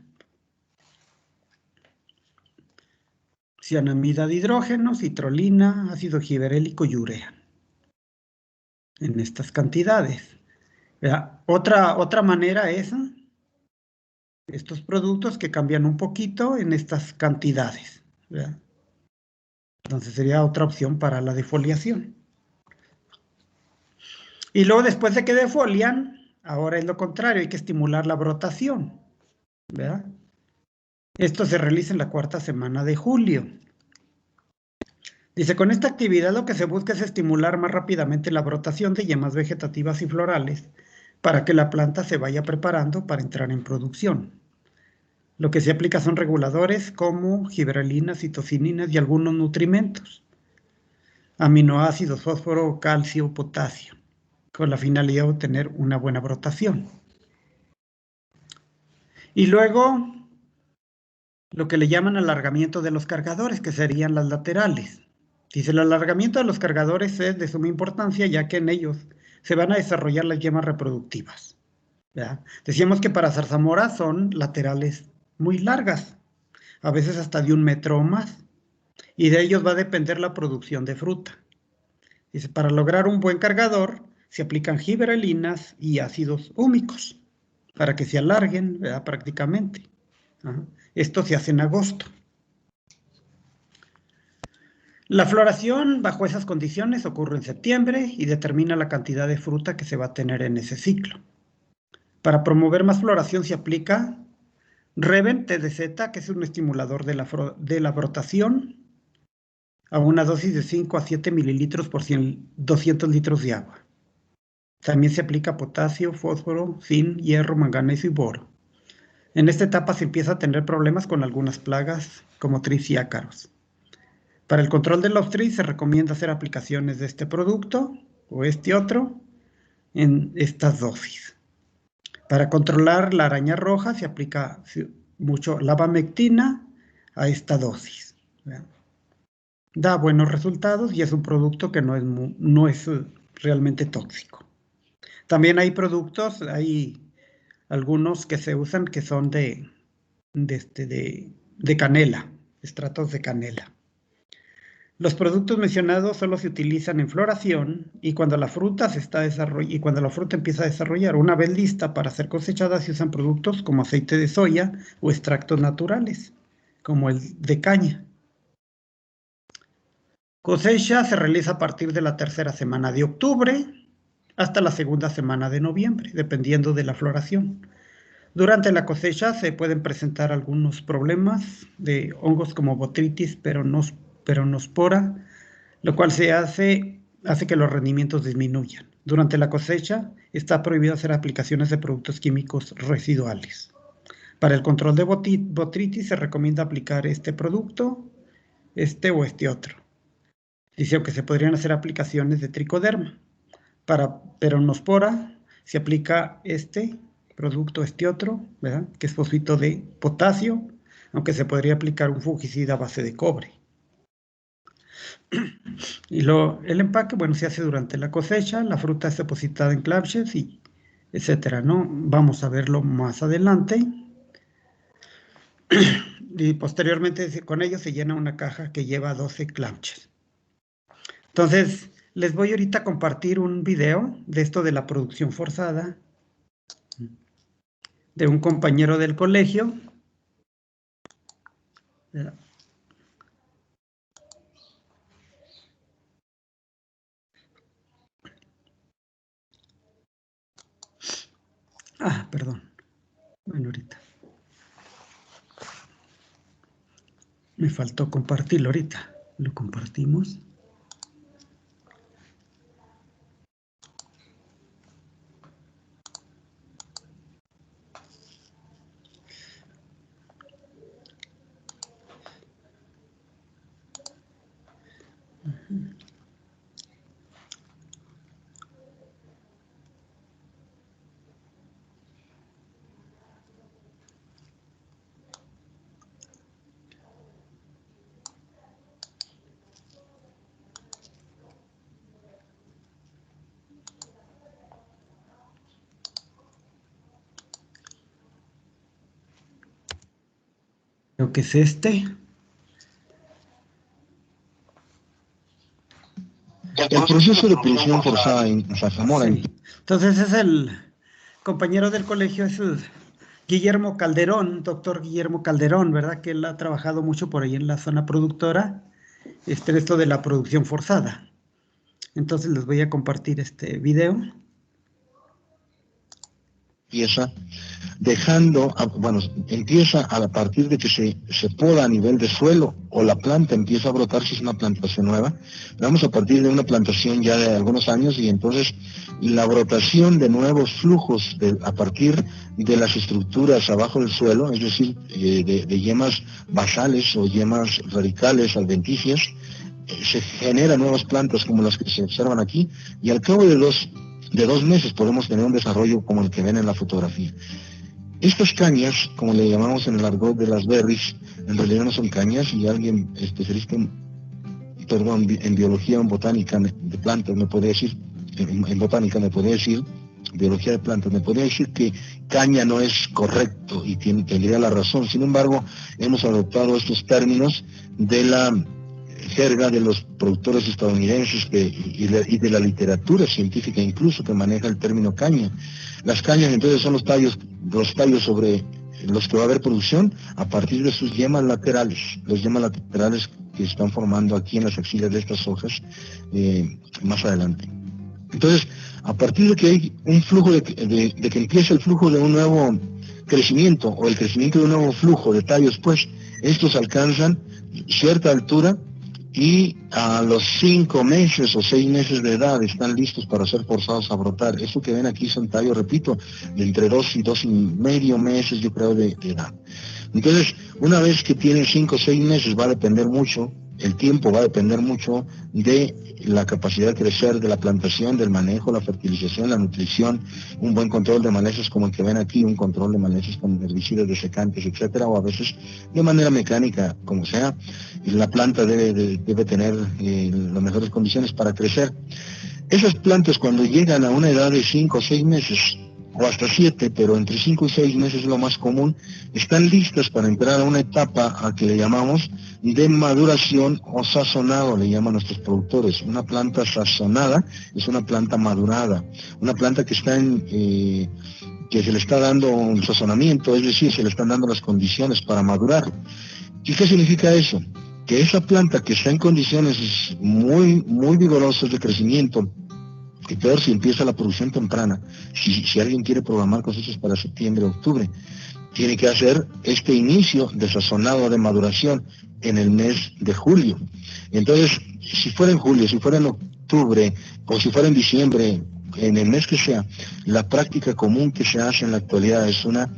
Cianamida de hidrógeno, citrulina, ácido giberélico y urea. En estas cantidades. Otra manera es estos productos que cambian un poquito en estas cantidades, ¿verdad? Entonces sería otra opción para la defoliación. Y luego después de que defolian, ahora es lo contrario, hay que estimular la brotación, ¿verdad? Esto se realiza en la cuarta semana de julio. Dice, con esta actividad lo que se busca es estimular más rápidamente la brotación de yemas vegetativas y florales para que la planta se vaya preparando para entrar en producción. Lo que se aplica son reguladores como gibberelinas, citocininas y algunos nutrimentos, aminoácidos, fósforo, calcio, potasio, con la finalidad de obtener una buena brotación. Y luego, lo que le llaman alargamiento de los cargadores, que serían las laterales. Dice, el alargamiento de los cargadores es de suma importancia, ya que en ellos se van a desarrollar las yemas reproductivas, ¿verdad? Decíamos que para zarzamora son laterales muy largas, a veces hasta de 1 metro o más, y de ellos va a depender la producción de fruta. Dice, para lograr un buen cargador, se aplican gibberelinas y ácidos húmicos para que se alarguen, ¿verdad? Prácticamente. Esto se hace en agosto. La floración bajo esas condiciones ocurre en septiembre y determina la cantidad de fruta que se va a tener en ese ciclo. Para promover más floración se aplica Reven TDZ, que es un estimulador de la brotación, a una dosis de 5 a 7 mililitros por 200 litros de agua. También se aplica potasio, fósforo, zinc, hierro, manganeso y boro. En esta etapa se empieza a tener problemas con algunas plagas como tris y ácaros. Para el control de los tris se recomienda hacer aplicaciones de este producto o este otro en estas dosis. Para controlar la araña roja se aplica mucho la abamectina a esta dosis. Da buenos resultados y es un producto que no es realmente tóxico. También hay productos, hay algunos que se usan que son de canela, extractos de canela. Los productos mencionados solo se utilizan en floración y cuando la fruta empieza a desarrollar. Una vez lista para ser cosechada, se usan productos como aceite de soya o extractos naturales, como el de caña. Cosecha se realiza a partir de la tercera semana de octubre hasta la segunda semana de noviembre, dependiendo de la floración. Durante la cosecha se pueden presentar algunos problemas de hongos como botrytis peronospora, lo cual hace que los rendimientos disminuyan. Durante la cosecha está prohibido hacer aplicaciones de productos químicos residuales. Para el control de botrytis se recomienda aplicar este producto, o este otro. Dice que se podrían hacer aplicaciones de tricoderma. Para peronospora se aplica este producto, este otro, ¿verdad? Que es fosfito de potasio, aunque se podría aplicar un fungicida a base de cobre. Y el empaque, bueno, se hace durante la cosecha, la fruta es depositada en clamshells y etcétera, ¿no? Vamos a verlo más adelante. Y posteriormente con ello se llena una caja que lleva 12 clamshells. Entonces, les voy ahorita a compartir un video de esto de la producción forzada de un compañero del colegio. Perdón. Bueno, ahorita. Me faltó compartirlo ahorita. Lo compartimos. Creo que es este. El proceso de producción forzada en Zamora. Sí. Entonces es el compañero del colegio, es el Guillermo Calderón, doctor Guillermo Calderón, ¿verdad? Que él ha trabajado mucho por ahí en la zona productora, esto de la producción forzada. Entonces les voy a compartir este video. Empieza empieza a partir de que se poda a nivel de suelo o la planta empieza a brotar si es una plantación nueva. Vamos a partir de una plantación ya de algunos años y entonces la brotación de nuevos flujos a partir de las estructuras abajo del suelo, es decir, de yemas basales o yemas radicales adventicias, se generan nuevas plantas como las que se observan aquí y al cabo de dos meses podemos tener un desarrollo como el que ven en la fotografía. Estas cañas, como le llamamos en el argot de las berries, en realidad no son cañas y alguien especialista en biología o en botánica de plantas me puede decir, en botánica me puede decir, biología de plantas me puede decir que caña no es correcto y tendría la razón. Sin embargo, hemos adoptado estos términos de la jerga de los productores estadounidenses y de la literatura científica incluso, que maneja el término caña. Las cañas entonces son los tallos sobre los que va a haber producción a partir de sus yemas laterales, las yemas laterales que están formando aquí en las axilas de estas hojas más adelante. Entonces, a partir de que hay un flujo, de que empieza el flujo de un nuevo crecimiento o el crecimiento de un nuevo flujo de tallos, pues estos alcanzan cierta altura y a los 5 meses o 6 meses de edad están listos para ser forzados a brotar. Eso que ven aquí son tallos, repito, de entre 2 y 2,5 meses, yo creo, de edad. Entonces, una vez que tienen 5 o 6 meses, va a depender mucho, el tiempo va a depender mucho de la capacidad de crecer de la plantación, del manejo, la fertilización, la nutrición, un buen control de malezas como el que ven aquí, un control de malezas con herbicidas desecantes, etcétera, o a veces de manera mecánica, como sea. La planta debe tener las mejores condiciones para crecer. Esas plantas, cuando llegan a una edad de 5 o 6 meses, o hasta 7, pero entre 5 y 6 meses es lo más común, están listas para entrar a una etapa a que le llamamos de maduración o sazonado, le llaman nuestros productores. Una planta sazonada es una planta madurada, una planta que está que se le está dando un sazonamiento, es decir, se le están dando las condiciones para madurar. ¿Y qué significa eso? Que esa planta que está en condiciones muy, muy vigorosas de crecimiento, y peor si empieza la producción temprana, si alguien quiere programar cosechas para septiembre o octubre, tiene que hacer este inicio de sazonado de maduración en el mes de julio. Entonces, si fuera en julio, si fuera en octubre o si fuera en diciembre, en el mes que sea, la práctica común que se hace en la actualidad es una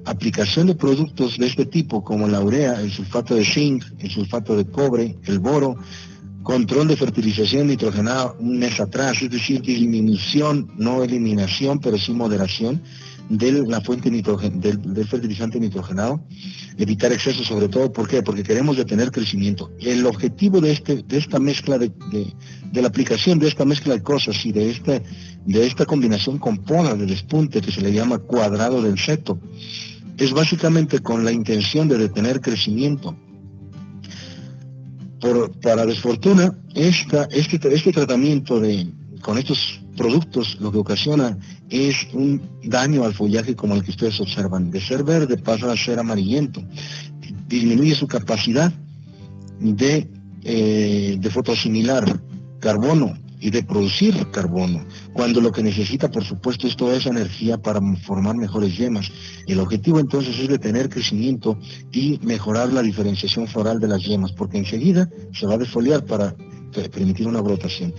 aplicación de productos de este tipo, como la urea, el sulfato de zinc, el sulfato de cobre, el boro, control de fertilización nitrogenada un mes atrás, es decir, disminución, no eliminación, pero sí moderación de la fuente del fertilizante nitrogenado, evitar excesos sobre todo. ¿Por qué? Porque queremos detener crecimiento. El objetivo de esta mezcla de la aplicación de esta mezcla de cosas y de esta combinación con poda de despunte que se le llama cuadrado del seto, es básicamente con la intención de detener crecimiento. Para desfortuna, este tratamiento con estos productos lo que ocasiona es un daño al follaje como el que ustedes observan. De ser verde pasa a ser amarillento. Disminuye su capacidad de fotoasimilar carbono y de producir carbono, cuando lo que necesita, por supuesto, es toda esa energía para formar mejores yemas. El objetivo entonces es detener crecimiento y mejorar la diferenciación floral de las yemas, porque enseguida se va a desfoliar para permitir una brotación.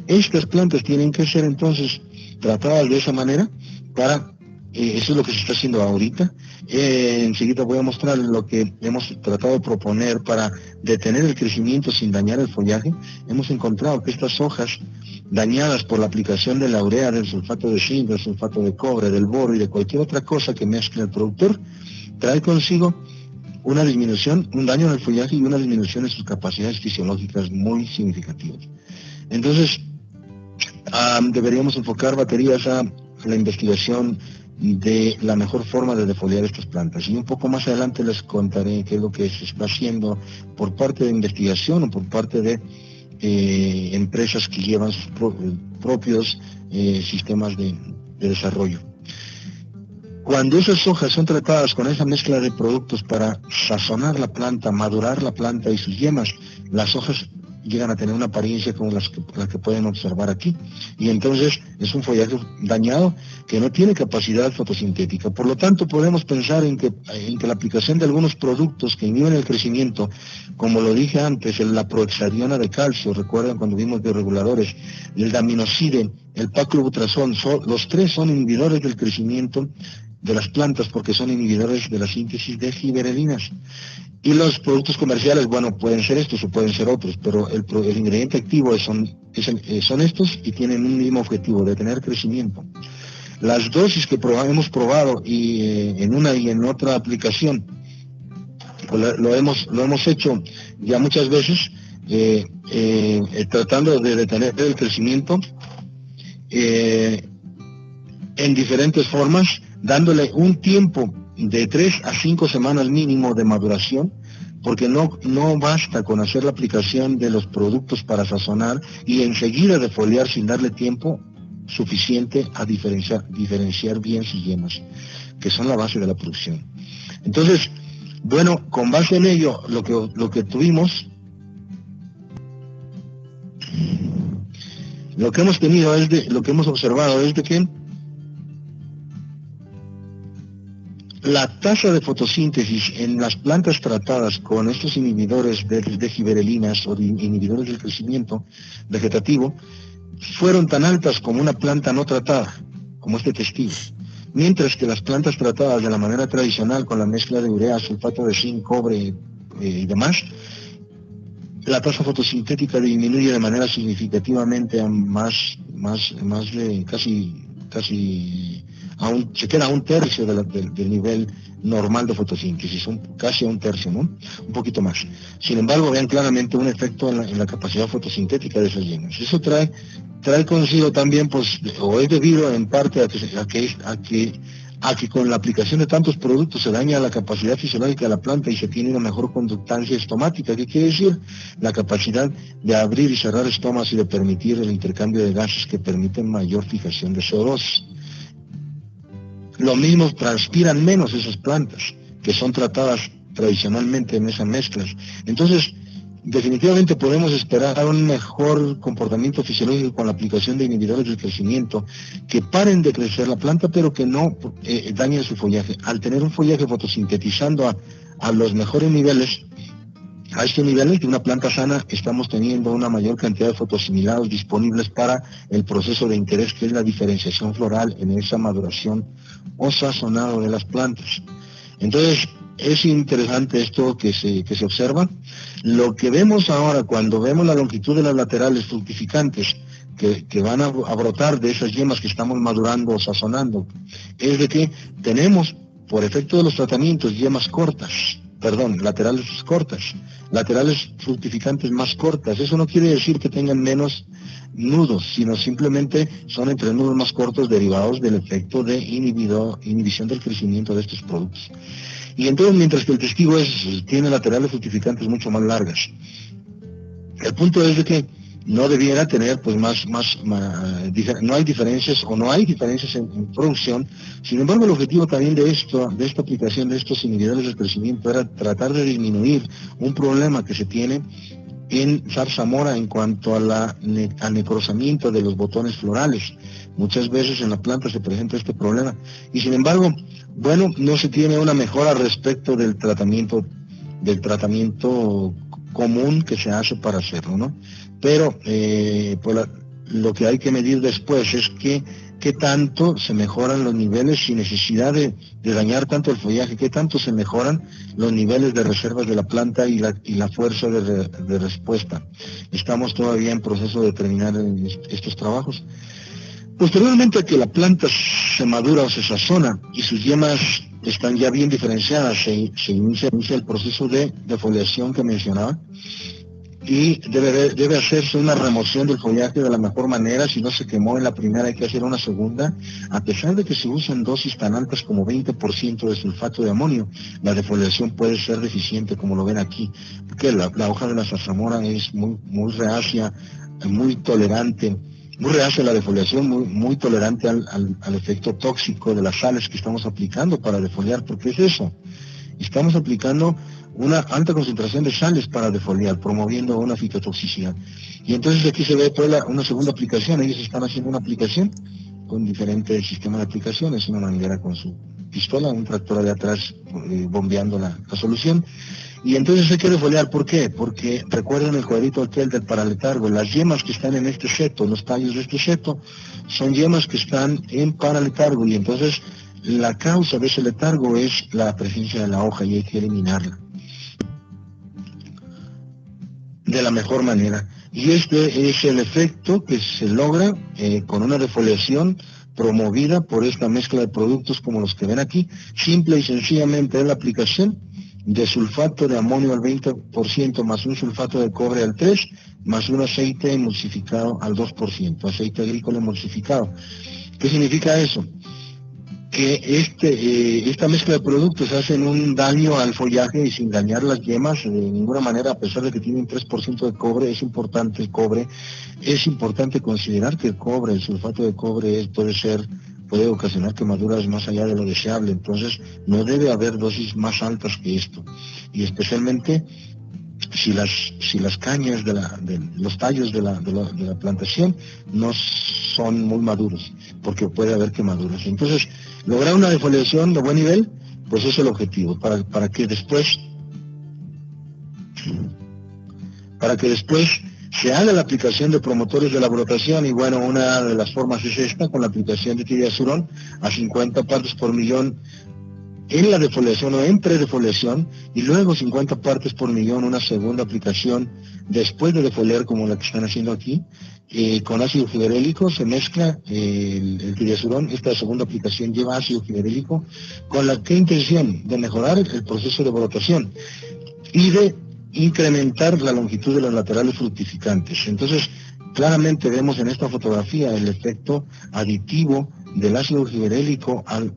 Estas plantas tienen que ser entonces tratadas de esa manera para... eso es lo que se está haciendo ahorita. Enseguida voy a mostrar lo que hemos tratado de proponer para detener el crecimiento sin dañar el follaje. Hemos encontrado que estas hojas dañadas por la aplicación de la urea, del sulfato de zinc, del sulfato de cobre, del boro y de cualquier otra cosa que mezcle el productor, trae consigo una disminución, un daño en el follaje y una disminución en sus capacidades fisiológicas muy significativas. Entonces, deberíamos enfocar baterías a la investigación de la mejor forma de defoliar estas plantas. Y un poco más adelante les contaré qué es lo que se está haciendo por parte de investigación o por parte de empresas que llevan sus propios sistemas de desarrollo. Cuando esas hojas son tratadas con esa mezcla de productos para sazonar la planta, madurar la planta y sus yemas, las hojas llegan a tener una apariencia como la que pueden observar aquí, y entonces es un follaje dañado que no tiene capacidad fotosintética. Por lo tanto, podemos pensar en que la aplicación de algunos productos que inhiben el crecimiento, como lo dije antes, la prohexadiona de calcio, recuerdan cuando vimos bioreguladores, el daminocide, el paclobutrazol, los tres son inhibidores del crecimiento de las plantas porque son inhibidores de la síntesis de giberelinas. Y los productos comerciales, bueno, pueden ser estos o pueden ser otros, pero el ingrediente activo son estos y tienen un mismo objetivo, detener crecimiento. Las dosis que hemos probado y en una y en otra aplicación, pues lo hemos hecho ya muchas veces, tratando de detener el crecimiento en diferentes formas, dándole un tiempo de 3 a 5 semanas mínimo de maduración porque no basta con hacer la aplicación de los productos para sazonar y enseguida defoliar sin darle tiempo suficiente a diferenciar bien sus yemas, que son la base de la producción. Entonces, bueno, con base en ello, lo que tuvimos, lo que hemos tenido lo que hemos observado es de que la tasa de fotosíntesis en las plantas tratadas con estos inhibidores de giberelinas o de inhibidores del crecimiento vegetativo fueron tan altas como una planta no tratada, como este testigo. Mientras que las plantas tratadas de la manera tradicional con la mezcla de urea, sulfato de zinc, cobre y demás, la tasa fotosintética disminuye de manera significativamente a más de casi se queda a un tercio del nivel normal de fotosíntesis, casi a un tercio, ¿no? Un poquito más. Sin embargo, vean claramente un efecto en la capacidad fotosintética de esas yemas. Eso trae consigo también, pues, o es debido en parte a que con la aplicación de tantos productos se daña la capacidad fisiológica de la planta y se tiene una mejor conductancia estomática. ¿Qué quiere decir? La capacidad de abrir y cerrar estomas y de permitir el intercambio de gases que permiten mayor fijación de CO2. Lo mismo, transpiran menos esas plantas, que son tratadas tradicionalmente en esas mezclas. Entonces, definitivamente podemos esperar un mejor comportamiento fisiológico con la aplicación de inhibidores del crecimiento, que paren de crecer la planta, pero que no dañen su follaje. Al tener un follaje fotosintetizando a los mejores niveles, a estos niveles de una planta sana, estamos teniendo una mayor cantidad de fotosimilados disponibles para el proceso de interés, que es la diferenciación floral en esa maduración o sazonado de las plantas. Entonces, es interesante esto que se observa. Lo que vemos ahora, cuando vemos la longitud de las laterales fructificantes que van a brotar de esas yemas que estamos madurando o sazonando, es de que tenemos, por efecto de los tratamientos, laterales cortas, laterales fructificantes más cortas. Eso no quiere decir que tengan menos nudos, sino simplemente son entrenudos más cortos derivados del efecto de inhibición del crecimiento de estos productos. Y entonces, mientras que el testigo tiene laterales fructificantes mucho más largas. El punto es de que no debiera tener pues no hay diferencias en producción. Sin embargo, el objetivo también de esta aplicación de estos inhibidores de crecimiento era tratar de disminuir un problema que se tiene en zarzamora en cuanto al necrosamiento de los botones florales. Muchas veces en la planta se presenta este problema y sin embargo, bueno, no se tiene una mejora respecto del tratamiento común que se hace para hacerlo, ¿no? Pero pues lo que hay que medir después es qué tanto se mejoran los niveles sin necesidad de dañar tanto el follaje, qué tanto se mejoran los niveles de reservas de la planta y la fuerza de respuesta. Estamos todavía en proceso de terminar estos trabajos. Posteriormente a que la planta se madura o se sazona y sus yemas están ya bien diferenciadas, se inicia el proceso de defoliación que mencionaba, y debe hacerse una remoción del follaje de la mejor manera. Si no se quemó en la primera, hay que hacer una segunda. A pesar de que se usan dosis tan altas como 20% de sulfato de amonio, la defoliación puede ser deficiente, como lo ven aquí, porque la hoja de la zarzamora es muy reacia, muy tolerante, muy reacia a la defoliación, muy tolerante al efecto tóxico de las sales que estamos aplicando para defoliar, porque es eso. Estamos aplicando una alta concentración de sales para defoliar, promoviendo una fitotoxicidad. Y entonces aquí se ve toda una segunda aplicación. Ellos están haciendo una aplicación con diferentes sistemas de aplicaciones, una manguera con su pistola, un tractor de atrás bombeando la solución. Y entonces hay que defoliar. ¿Por qué? Porque recuerden el cuadrito aquel del paraletargo. Las yemas que están en este seto, los tallos de este seto, son yemas que están en paraletargo. Y entonces la causa de ese letargo es la presencia de la hoja y hay que eliminarla de la mejor manera. Y este es el efecto que se logra con una defoliación promovida por esta mezcla de productos como los que ven aquí. Simple y sencillamente es la aplicación de sulfato de amonio al 20% más un sulfato de cobre al 3% más un aceite emulsificado al 2%, aceite agrícola emulsificado. ¿Qué significa eso? que esta mezcla de productos hacen un daño al follaje y sin dañar las yemas de ninguna manera, a pesar de que tienen 3% de cobre. Es importante el cobre, es importante considerar que el cobre, el sulfato de cobre puede ocasionar quemaduras más allá de lo deseable. Entonces no debe haber dosis más altas que esto, y especialmente si las cañas de los tallos de la plantación no son muy maduros, porque puede haber quemaduras. Entonces, lograr una defoliación de buen nivel, pues es el objetivo, para que después se haga la aplicación de promotores de la brotación. Y bueno, una de las formas es esta, con la aplicación de tiriazurón a 50 partes por millón en la defoliación o en predefoliación, y luego 50 partes por millón una segunda aplicación después de defoliar, como la que están haciendo aquí. Con ácido fibrelélico se mezcla el tiriazurón. Esta segunda aplicación lleva ácido fibrelélico, ¿con la qué intención? De mejorar el proceso de brotación y de incrementar la longitud de los laterales fructificantes. Entonces, claramente vemos en esta fotografía el efecto aditivo del ácido fibrelélico al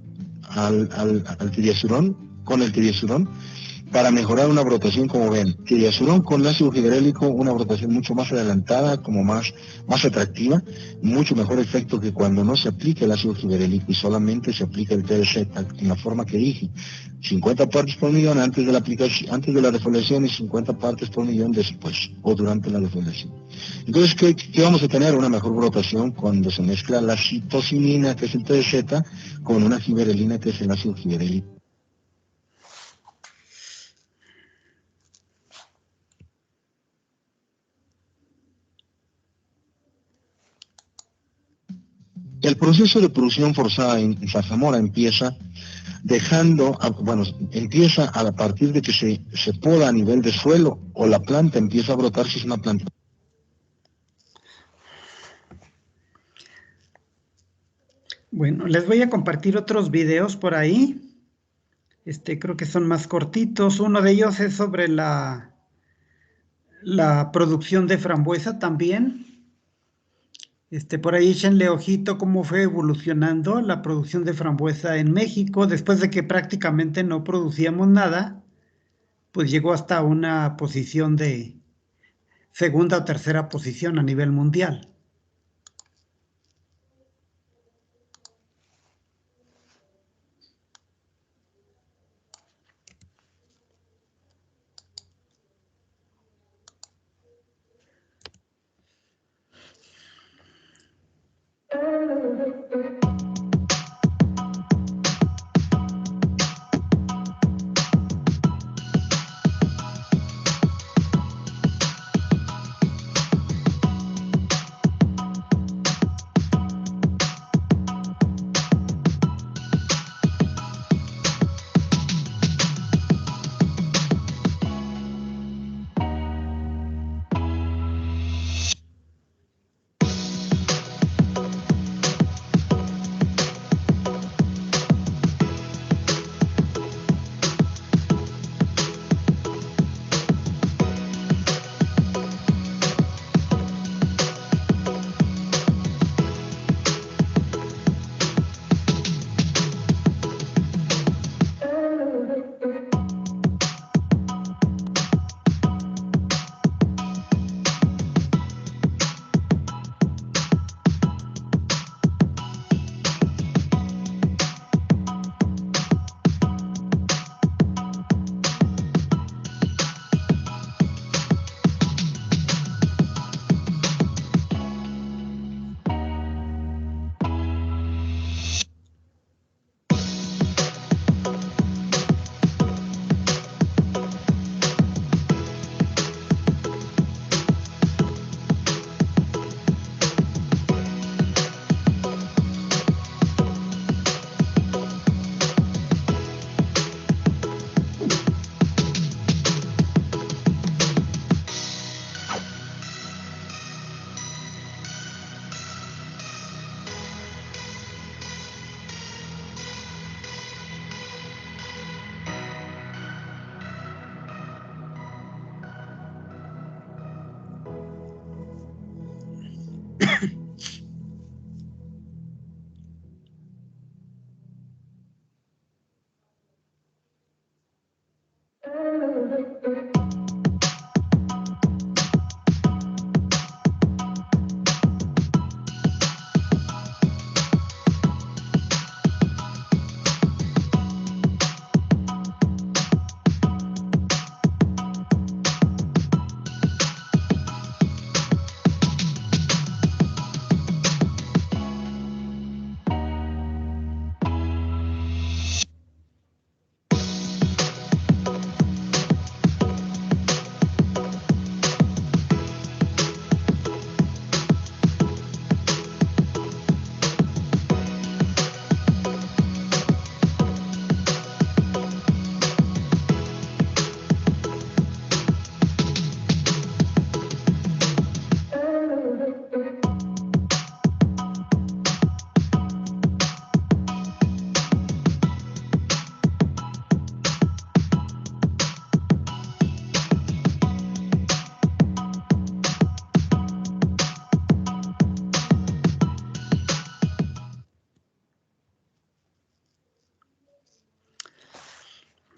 tiriazurón, con el tiriazurón, para mejorar una brotación. Como ven, tiriazurón con ácido fibrélico, una brotación mucho más adelantada, como más atractiva, mucho mejor efecto que cuando no se aplica el ácido fibrélico y solamente se aplica el TDZ en la forma que dije: 50 partes por millón antes de la aplicación, antes de la defoliación, y 50 partes por millón después o durante la defoliación. Entonces, ¿qué vamos a tener? Una mejor brotación cuando se mezcla la citocinina, que es el TDZ, con una giberelina, que es el ácido fibrélico. El proceso de producción forzada en zarzamora empieza empieza a partir de que se poda a nivel de suelo, o la planta empieza a brotar si es una planta. Bueno, les voy a compartir otros videos por ahí. Creo que son más cortitos. Uno de ellos es sobre la producción de frambuesa también. Por ahí échenle ojito cómo fue evolucionando la producción de frambuesa en México. Después de que prácticamente no producíamos nada, pues llegó hasta una posición de segunda o tercera posición a nivel mundial.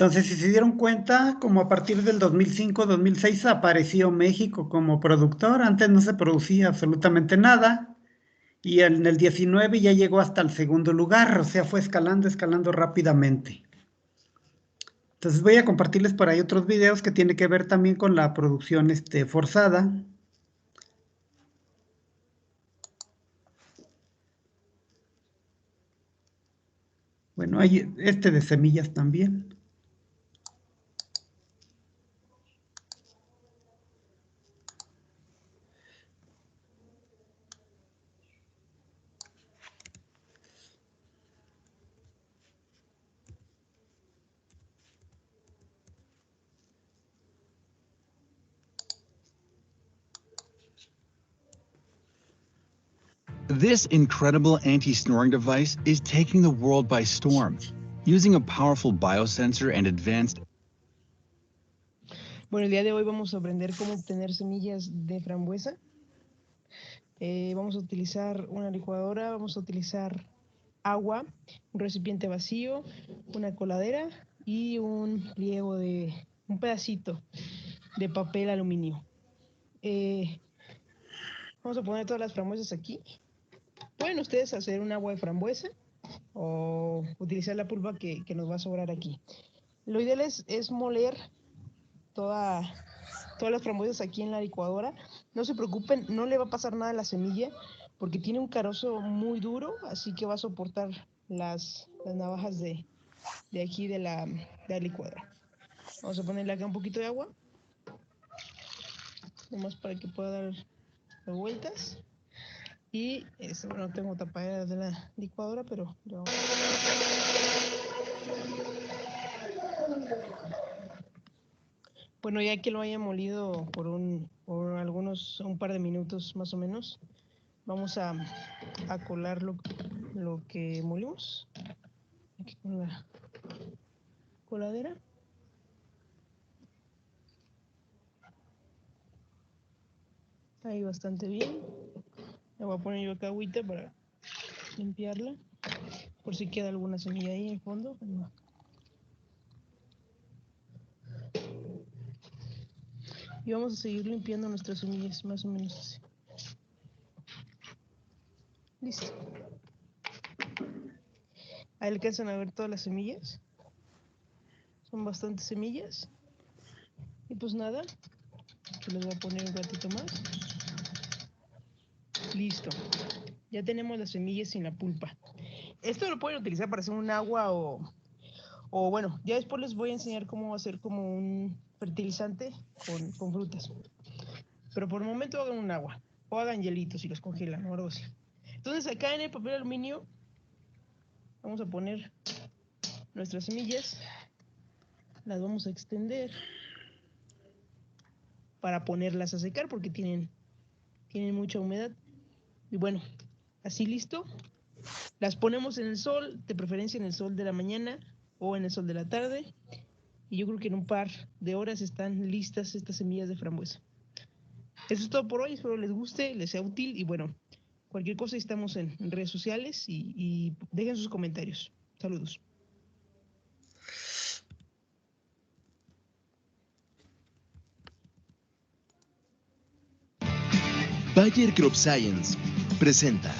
Entonces, si se dieron cuenta, como a partir del 2005-2006 apareció México como productor. Antes no se producía absolutamente nada. Y en el 19 ya llegó hasta el segundo lugar, o sea, fue escalando, escalando rápidamente. Entonces voy a compartirles por ahí otros videos que tienen que ver también con la producción forzada. Bueno, hay de semillas también. This incredible anti-snoring device is taking the world by storm. Using a powerful biosensor and advanced... Bueno, el día de hoy vamos a aprender cómo obtener semillas de frambuesa. Vamos a utilizar una licuadora, vamos a utilizar agua, un recipiente vacío, una coladera y un pliego un pedacito de papel aluminio. Vamos a poner todas las frambuesas aquí. Pueden ustedes hacer un agua de frambuesa o utilizar la pulpa que nos va a sobrar aquí. Lo ideal es moler todas las frambuesas aquí en la licuadora. No se preocupen, no le va a pasar nada a la semilla porque tiene un carozo muy duro, así que va a soportar las navajas de aquí de la licuadora. Vamos a ponerle acá un poquito de agua, nomás para que pueda dar las vueltas. Y bueno, no tengo tapadera de la licuadora, pero ya vamos. Bueno, ya que lo haya molido por un par de minutos más o menos, vamos a colar lo que molimos aquí con la coladera. Ahí bastante bien. Le voy a poner yo acá agüita para limpiarla, por si queda alguna semilla ahí en el fondo. Y vamos a seguir limpiando nuestras semillas, más o menos así. Listo. Ahí alcanzan a ver todas las semillas. Son bastantes semillas. Y pues nada, se les voy a poner un ratito más. Listo. Ya tenemos las semillas sin la pulpa. Esto lo pueden utilizar para hacer un agua o bueno, ya después les voy a enseñar cómo hacer como un fertilizante con frutas. Pero por el momento hagan un agua o hagan hielitos y los congelan o algo así. Entonces acá en el papel aluminio vamos a poner nuestras semillas, las vamos a extender para ponerlas a secar porque tienen mucha humedad. Y bueno, así listo. Las ponemos en el sol, de preferencia en el sol de la mañana o en el sol de la tarde. Y yo creo que en un par de horas están listas estas semillas de frambuesa. Eso es todo por hoy, espero les guste, les sea útil y bueno, cualquier cosa estamos en redes sociales y dejen sus comentarios. Saludos. Bayer Crop Science presenta.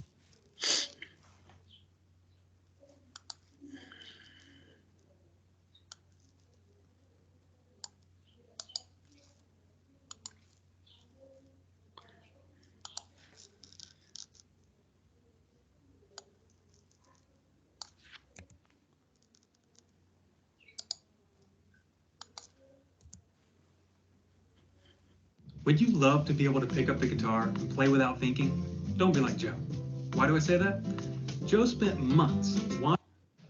Would you love to be able to pick up the guitar and play without thinking? Don't be like Joe. Why do I say that? Joe spent months.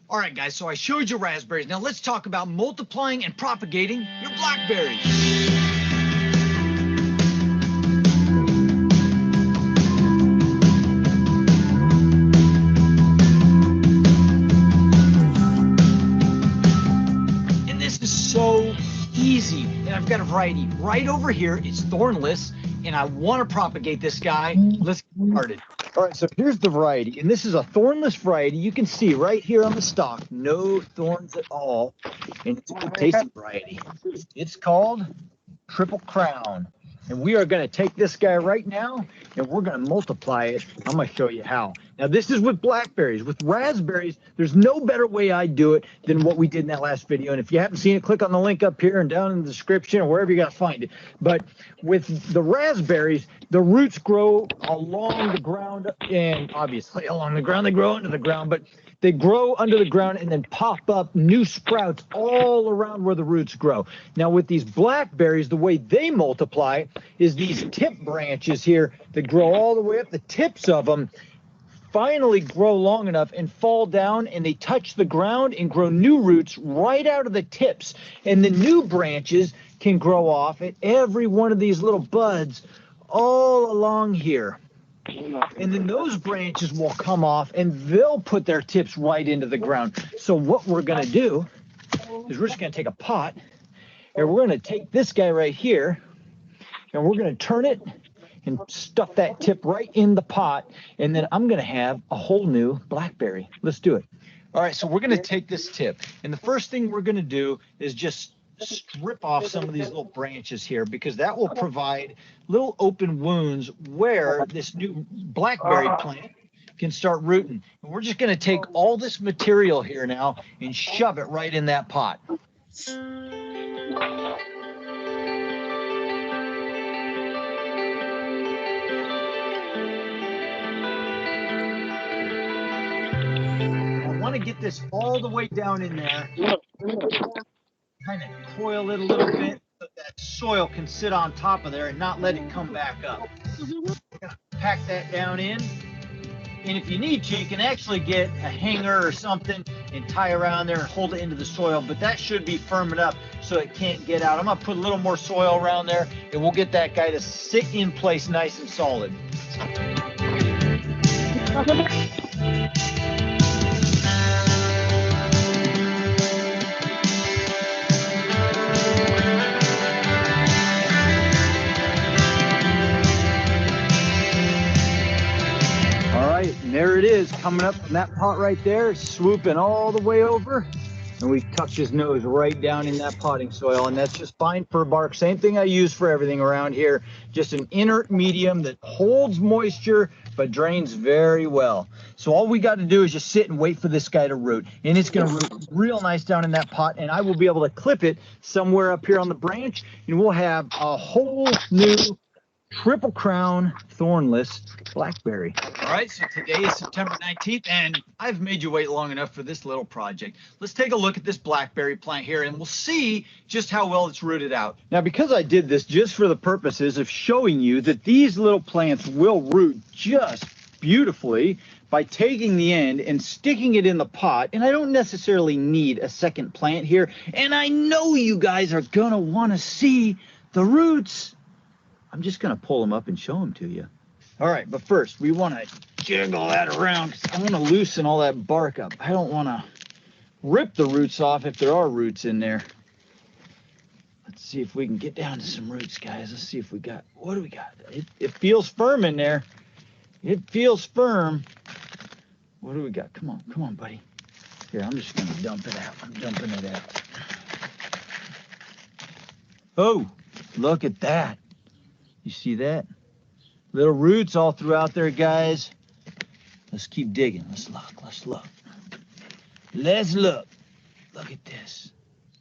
All right, guys, so I showed you raspberries. Now let's talk about multiplying and propagating your blackberries. And this is so easy. And I've got a variety. Right over here is thornless, and I want to propagate this guy. Let's get started. All right, so here's the variety, and this is a thornless variety. You can see right here on the stalk, no thorns at all, and it's a good tasting variety. It's called Triple Crown, and we are going to take this guy right now, and we're going to multiply it. I'm going to show you how. Now, this is with blackberries. With raspberries, there's no better way I do it than what we did in that last video, and if you haven't seen it, click on the link up here and down in the description or wherever you got to find it. But with the raspberries, the roots grow along the ground, and obviously along the ground, they grow into the ground, but they grow under the ground and then pop up new sprouts all around where the roots grow. Now, with these blackberries, the way they multiply is these tip branches here that grow all the way up. The tips of them finally grow long enough and fall down, and they touch the ground and grow new roots right out of the tips. And the new branches can grow off at every one of these little buds all along here. And then those branches will come off and they'll put their tips right into the ground. So what we're going to do is we're just going to take a pot and we're going to take this guy right here and we're going to turn it and stuff that tip right in the pot. And then I'm going to have a whole new blackberry. Let's do it. All right, so we're going to take this tip. And the first thing we're going to do is just strip off some of these little branches here, because that will provide little open wounds where this new blackberry plant can start rooting. And we're just going to take all this material here now and shove it right in that pot. I want to get this all the way down in there. Kind of coil it a little bit so that soil can sit on top of there and not let it come back up. We're gonna pack that down in, and if you need to, you can actually get a hanger or something and tie around there and hold it into the soil, but that should be firming up so it can't get out. I'm gonna put a little more soil around there, and we'll get that guy to sit in place nice and solid. And there it is, coming up from that pot right there, swooping all the way over. And we tucked his nose right down in that potting soil, and that's just fine for bark. Same thing I use for everything around here. Just an inert medium that holds moisture, but drains very well. So all we got to do is just sit and wait for this guy to root. And it's going to root real nice down in that pot, and I will be able to clip it somewhere up here on the branch, and we'll have a whole new Triple Crown thornless blackberry. All right, so today is September 19th, and I've made you wait long enough for this little project. Let's take a look at this blackberry plant here, and we'll see just how well it's rooted out. Now, because I did this just for the purposes of showing you that these little plants will root just beautifully by taking the end and sticking it in the pot, and I don't necessarily need a second plant here, and I know you guys are gonna want to see the roots. I'm just going to pull them up and show them to you. All right, but first, we want to jiggle that around because I want to loosen all that bark up. I don't want to rip the roots off if there are roots in there. Let's see if we can get down to some roots, guys. Let's see if we got, what do we got? It feels firm in there. It feels firm. What do we got? Come on, buddy. Here, I'm just going to dump it out. I'm dumping it out. Oh, look at that. You see that? Little roots all throughout there, guys. Let's keep digging. Let's look. Let's look. Look at this.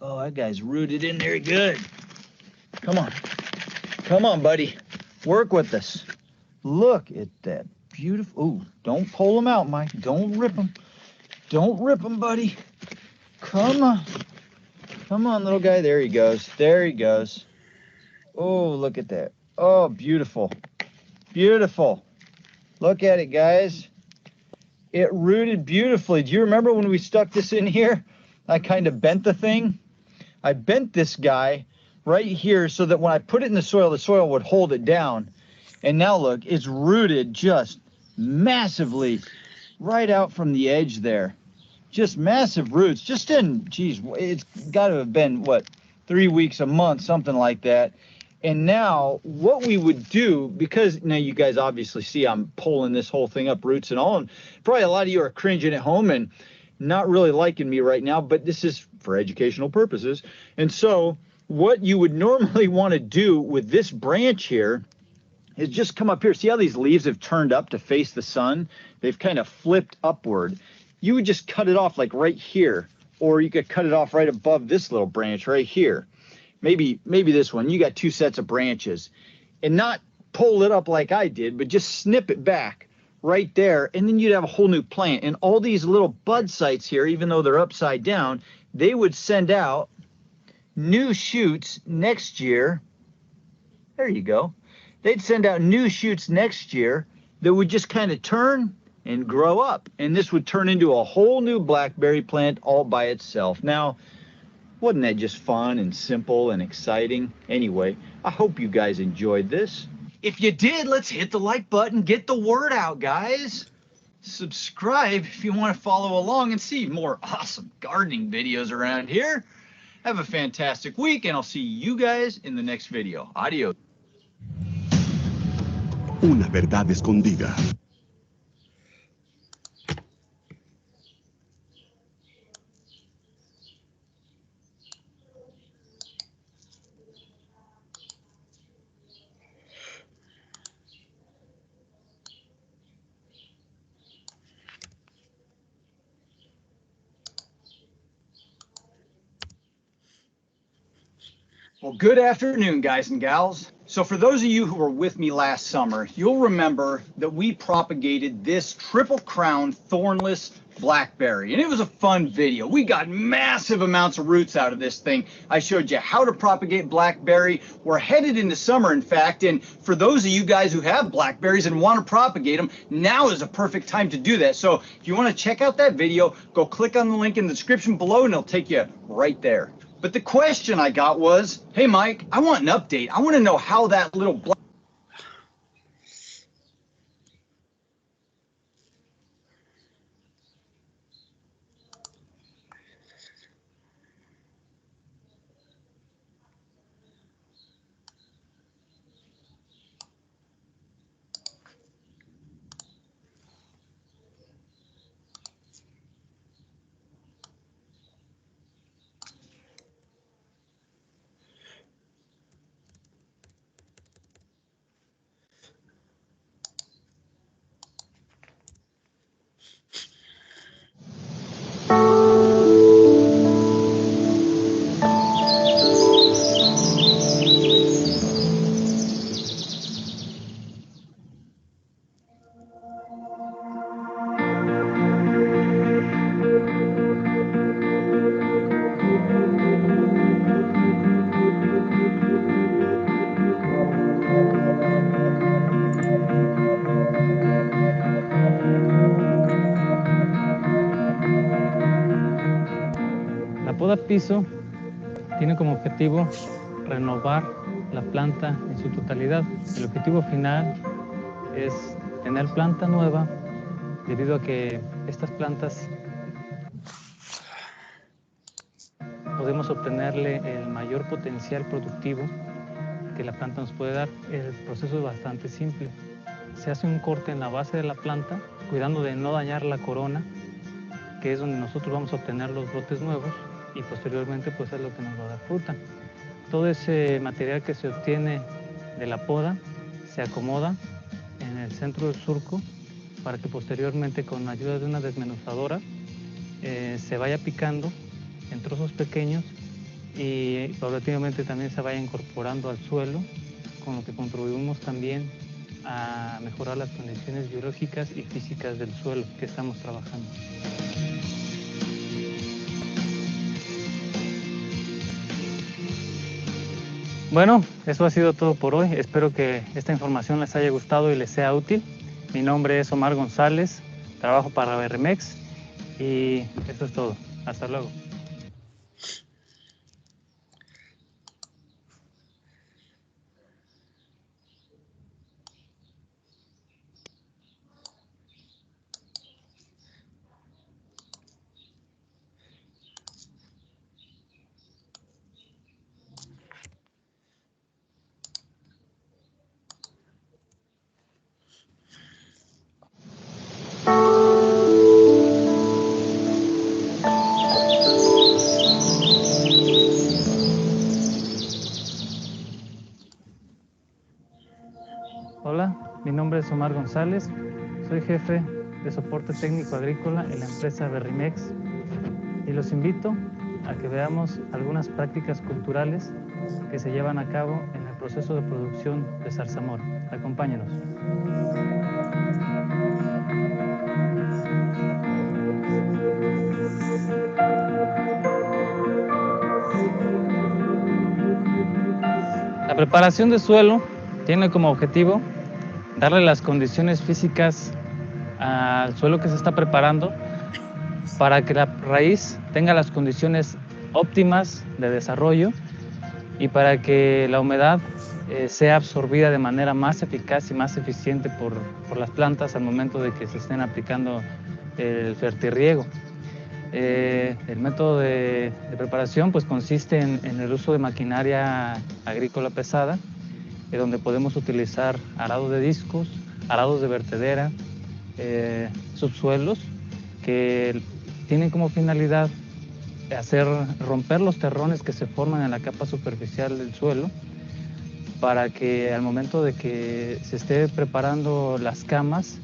Oh, that guy's rooted in there good. Come on. Come on, buddy. Work with us. Look at that beautiful. Ooh, don't pull them out, Mike. Don't rip them. Don't rip them, buddy. Come on. Come on, little guy. There he goes. There he goes. Oh, look at that. Oh, beautiful. Beautiful. Look at it, guys. It rooted beautifully. Do you remember when we stuck this in here? I kind of bent the thing. I bent this guy right here so that when I put it in the soil would hold it down. And now look, it's rooted just massively right out from the edge there. Just massive roots. Just in, geez, it's got to have been, what, 3 weeks, a month, something like that. And now what we would do, because now you guys obviously see I'm pulling this whole thing up, roots and all, and probably a lot of you are cringing at home and not really liking me right now, but this is for educational purposes. And so what you would normally want to do with this branch here is just come up here. See how these leaves have turned up to face the sun? They've kind of flipped upward. You would just cut it off like right here, or you could cut it off right above this little branch right here. Maybe this one. You got two sets of branches, and not pull it up like I did, but just snip it back right there, and then you'd have a whole new plant. And all these little bud sites here, even though they're upside down, they would send out new shoots next year. There you go. They'd send out new shoots next year that would just kind of turn and grow up, and this would turn into a whole new blackberry plant all by itself. Now, wasn't that just fun and simple and exciting? Anyway, I hope you guys enjoyed this. If you did, let's hit the like button, get the word out, guys. Subscribe if you want to follow along and see more awesome gardening videos around here. Have a fantastic week, and I'll see you guys in the next video. Adios. Una verdad escondida. Well, good afternoon, guys and gals. So for those of you who were with me last summer, you'll remember that we propagated this Triple Crown thornless blackberry, and it was a fun video. We got massive amounts of roots out of this thing. I showed you how to propagate blackberry. We're headed into summer, in fact, and for those of you guys who have blackberries and want to propagate them, now is a perfect time to do that. So if you want to check out that video, go click on the link in the description below, and it'll take you right there. But the question I got was, hey, Mike, I want an update. I want to know how that little black La poda piso tiene como objetivo renovar la planta en su totalidad. El objetivo final es tener planta nueva, debido a que estas plantas podemos obtenerle el mayor potencial productivo que la planta nos puede dar. El proceso es bastante simple. Se hace un corte en la base de la planta, cuidando de no dañar la corona, que es donde nosotros vamos a obtener los brotes nuevos, y posteriormente pues es lo que nos va a dar fruta. Todo ese material que se obtiene de la poda se acomoda en el centro del surco para que posteriormente, con la ayuda de una desmenuzadora, se vaya picando en trozos pequeños y paulatinamente también se vaya incorporando al suelo, con lo que contribuimos también a mejorar las condiciones biológicas y físicas del suelo que estamos trabajando. Bueno, eso ha sido todo por hoy. Espero que esta información les haya gustado y les sea útil. Mi nombre es Omar González, trabajo para Berrimex y eso es todo. Hasta luego. Mi nombre es Omar González, soy jefe de soporte técnico agrícola en la empresa Berrimex y los invito a que veamos algunas prácticas culturales que se llevan a cabo en el proceso de producción de zarzamora. Acompáñenos. La preparación de suelo tiene como objetivo darle las condiciones físicas al suelo que se está preparando para que la raíz tenga las condiciones óptimas de desarrollo y para que la humedad sea absorbida de manera más eficaz y más eficiente por las plantas al momento de que se estén aplicando el fertirriego. El método de preparación pues consiste en el uso de maquinaria agrícola pesada, donde podemos utilizar arado de discos, arados de vertedera, subsuelos que tienen como finalidad romper los terrones que se forman en la capa superficial del suelo para que al momento de que se esté preparando las camas,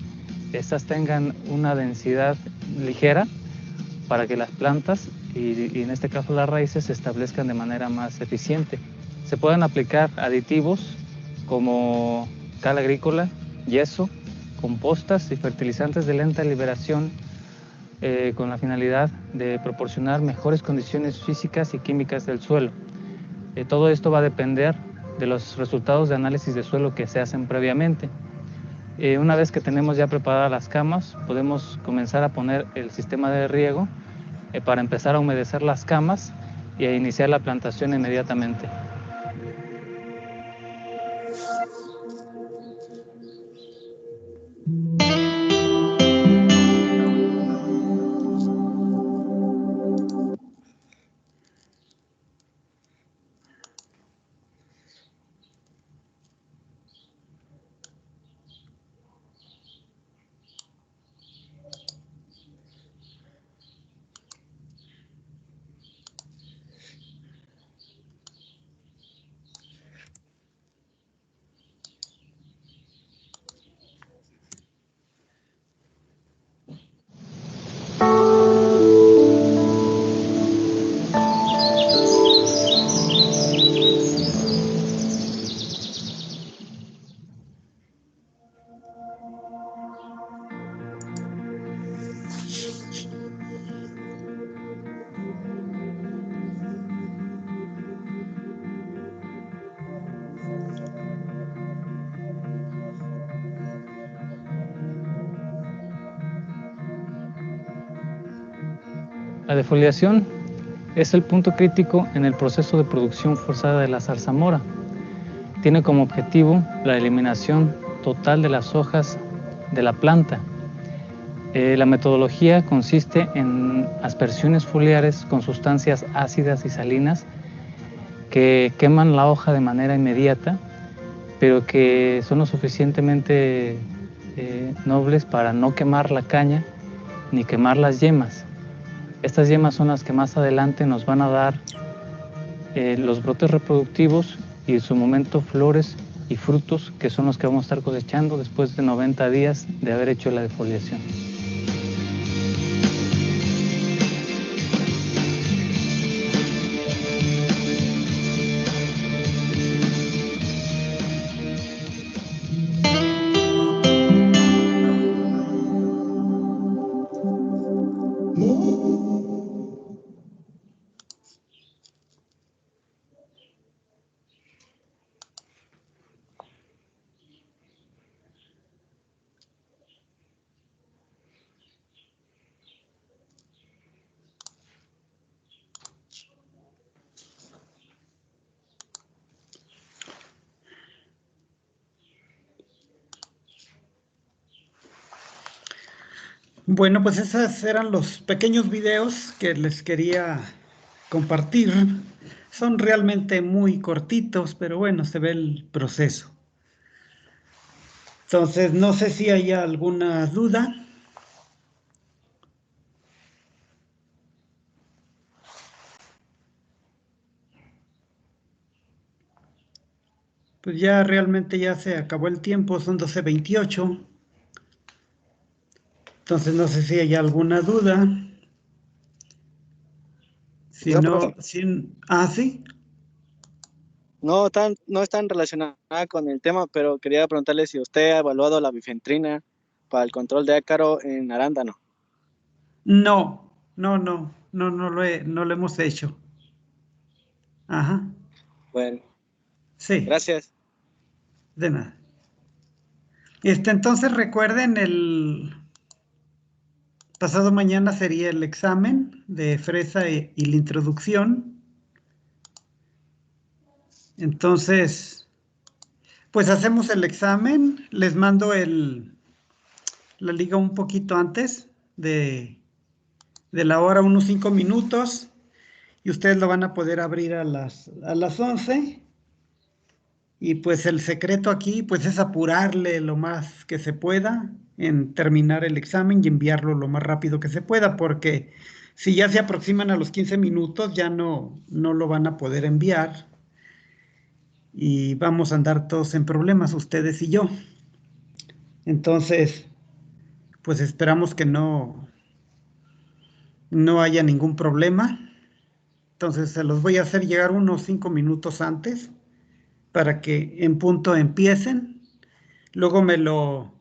estas tengan una densidad ligera para que las plantas y en este caso las raíces se establezcan de manera más eficiente. Se pueden aplicar aditivos como cal agrícola, yeso, compostas y fertilizantes de lenta liberación con la finalidad de proporcionar mejores condiciones físicas y químicas del suelo. Todo esto va a depender de los resultados de análisis de suelo que se hacen previamente. Una vez que tenemos ya preparadas las camas, podemos comenzar a poner el sistema de riego para empezar a humedecer las camas y a iniciar la plantación inmediatamente. La defoliación es el punto crítico en el proceso de producción forzada de la zarzamora. Tiene como objetivo la eliminación total de las hojas de la planta. La metodología consiste en aspersiones foliares con sustancias ácidas y salinas que queman la hoja de manera inmediata, pero que son lo suficientemente nobles para no quemar la caña ni quemar las yemas. Estas yemas son las que más adelante nos van a dar los brotes reproductivos y en su momento flores y frutos, que son los que vamos a estar cosechando después de 90 días de haber hecho la defoliación. Bueno, pues esos eran los pequeños videos que les quería compartir. Son realmente muy cortitos, pero bueno, se ve el proceso. Entonces, no sé si hay alguna duda. Pues ya realmente ya se acabó el tiempo, son 12:28. Entonces no sé si hay alguna duda. Si Yo, no, profe. ¿sí? No es tan relacionada con el tema, pero quería preguntarle si usted ha evaluado la bifentrina para el control de ácaro en arándano. No lo hemos hecho. Ajá, Bueno, sí, gracias. de nada. Entonces recuerden, el pasado mañana sería el examen de fresa y la introducción. Entonces, pues hacemos el examen, les mando la liga un poquito antes de la hora, unos 5 minutos, y ustedes lo van a poder abrir a las 11. Y pues el secreto aquí pues es apurarle lo más que se pueda en terminar el examen y enviarlo lo más rápido que se pueda, porque si ya se aproximan a los 15 minutos ya no lo van a poder enviar y vamos a andar todos en problemas, ustedes y yo. Entonces, pues esperamos que no haya ningún problema. Entonces se los voy a hacer llegar unos 5 minutos antes para que en punto empiecen. Luego me lo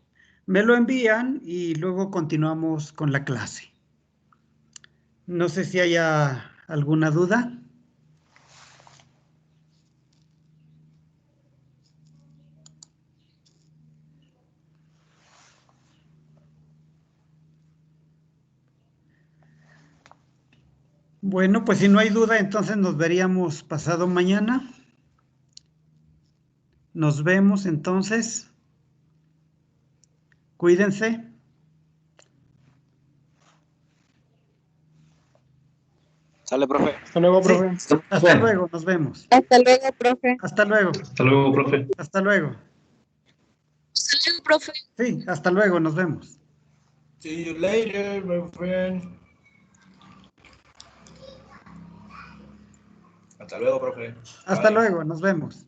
envían y luego continuamos con la clase. No sé si haya alguna duda. Bueno, pues si no hay duda, entonces nos veríamos pasado mañana. Nos vemos entonces. Cuídense. Sale, profe. Hasta luego, Sí, profe. hasta luego, nos vemos. Hasta luego, profe. Hasta luego. Hasta luego, profe. Hasta luego. Hasta luego, profe. Sí, hasta luego, nos vemos. See you later, my friend. Hasta luego, profe. Hasta Bye. luego, nos vemos.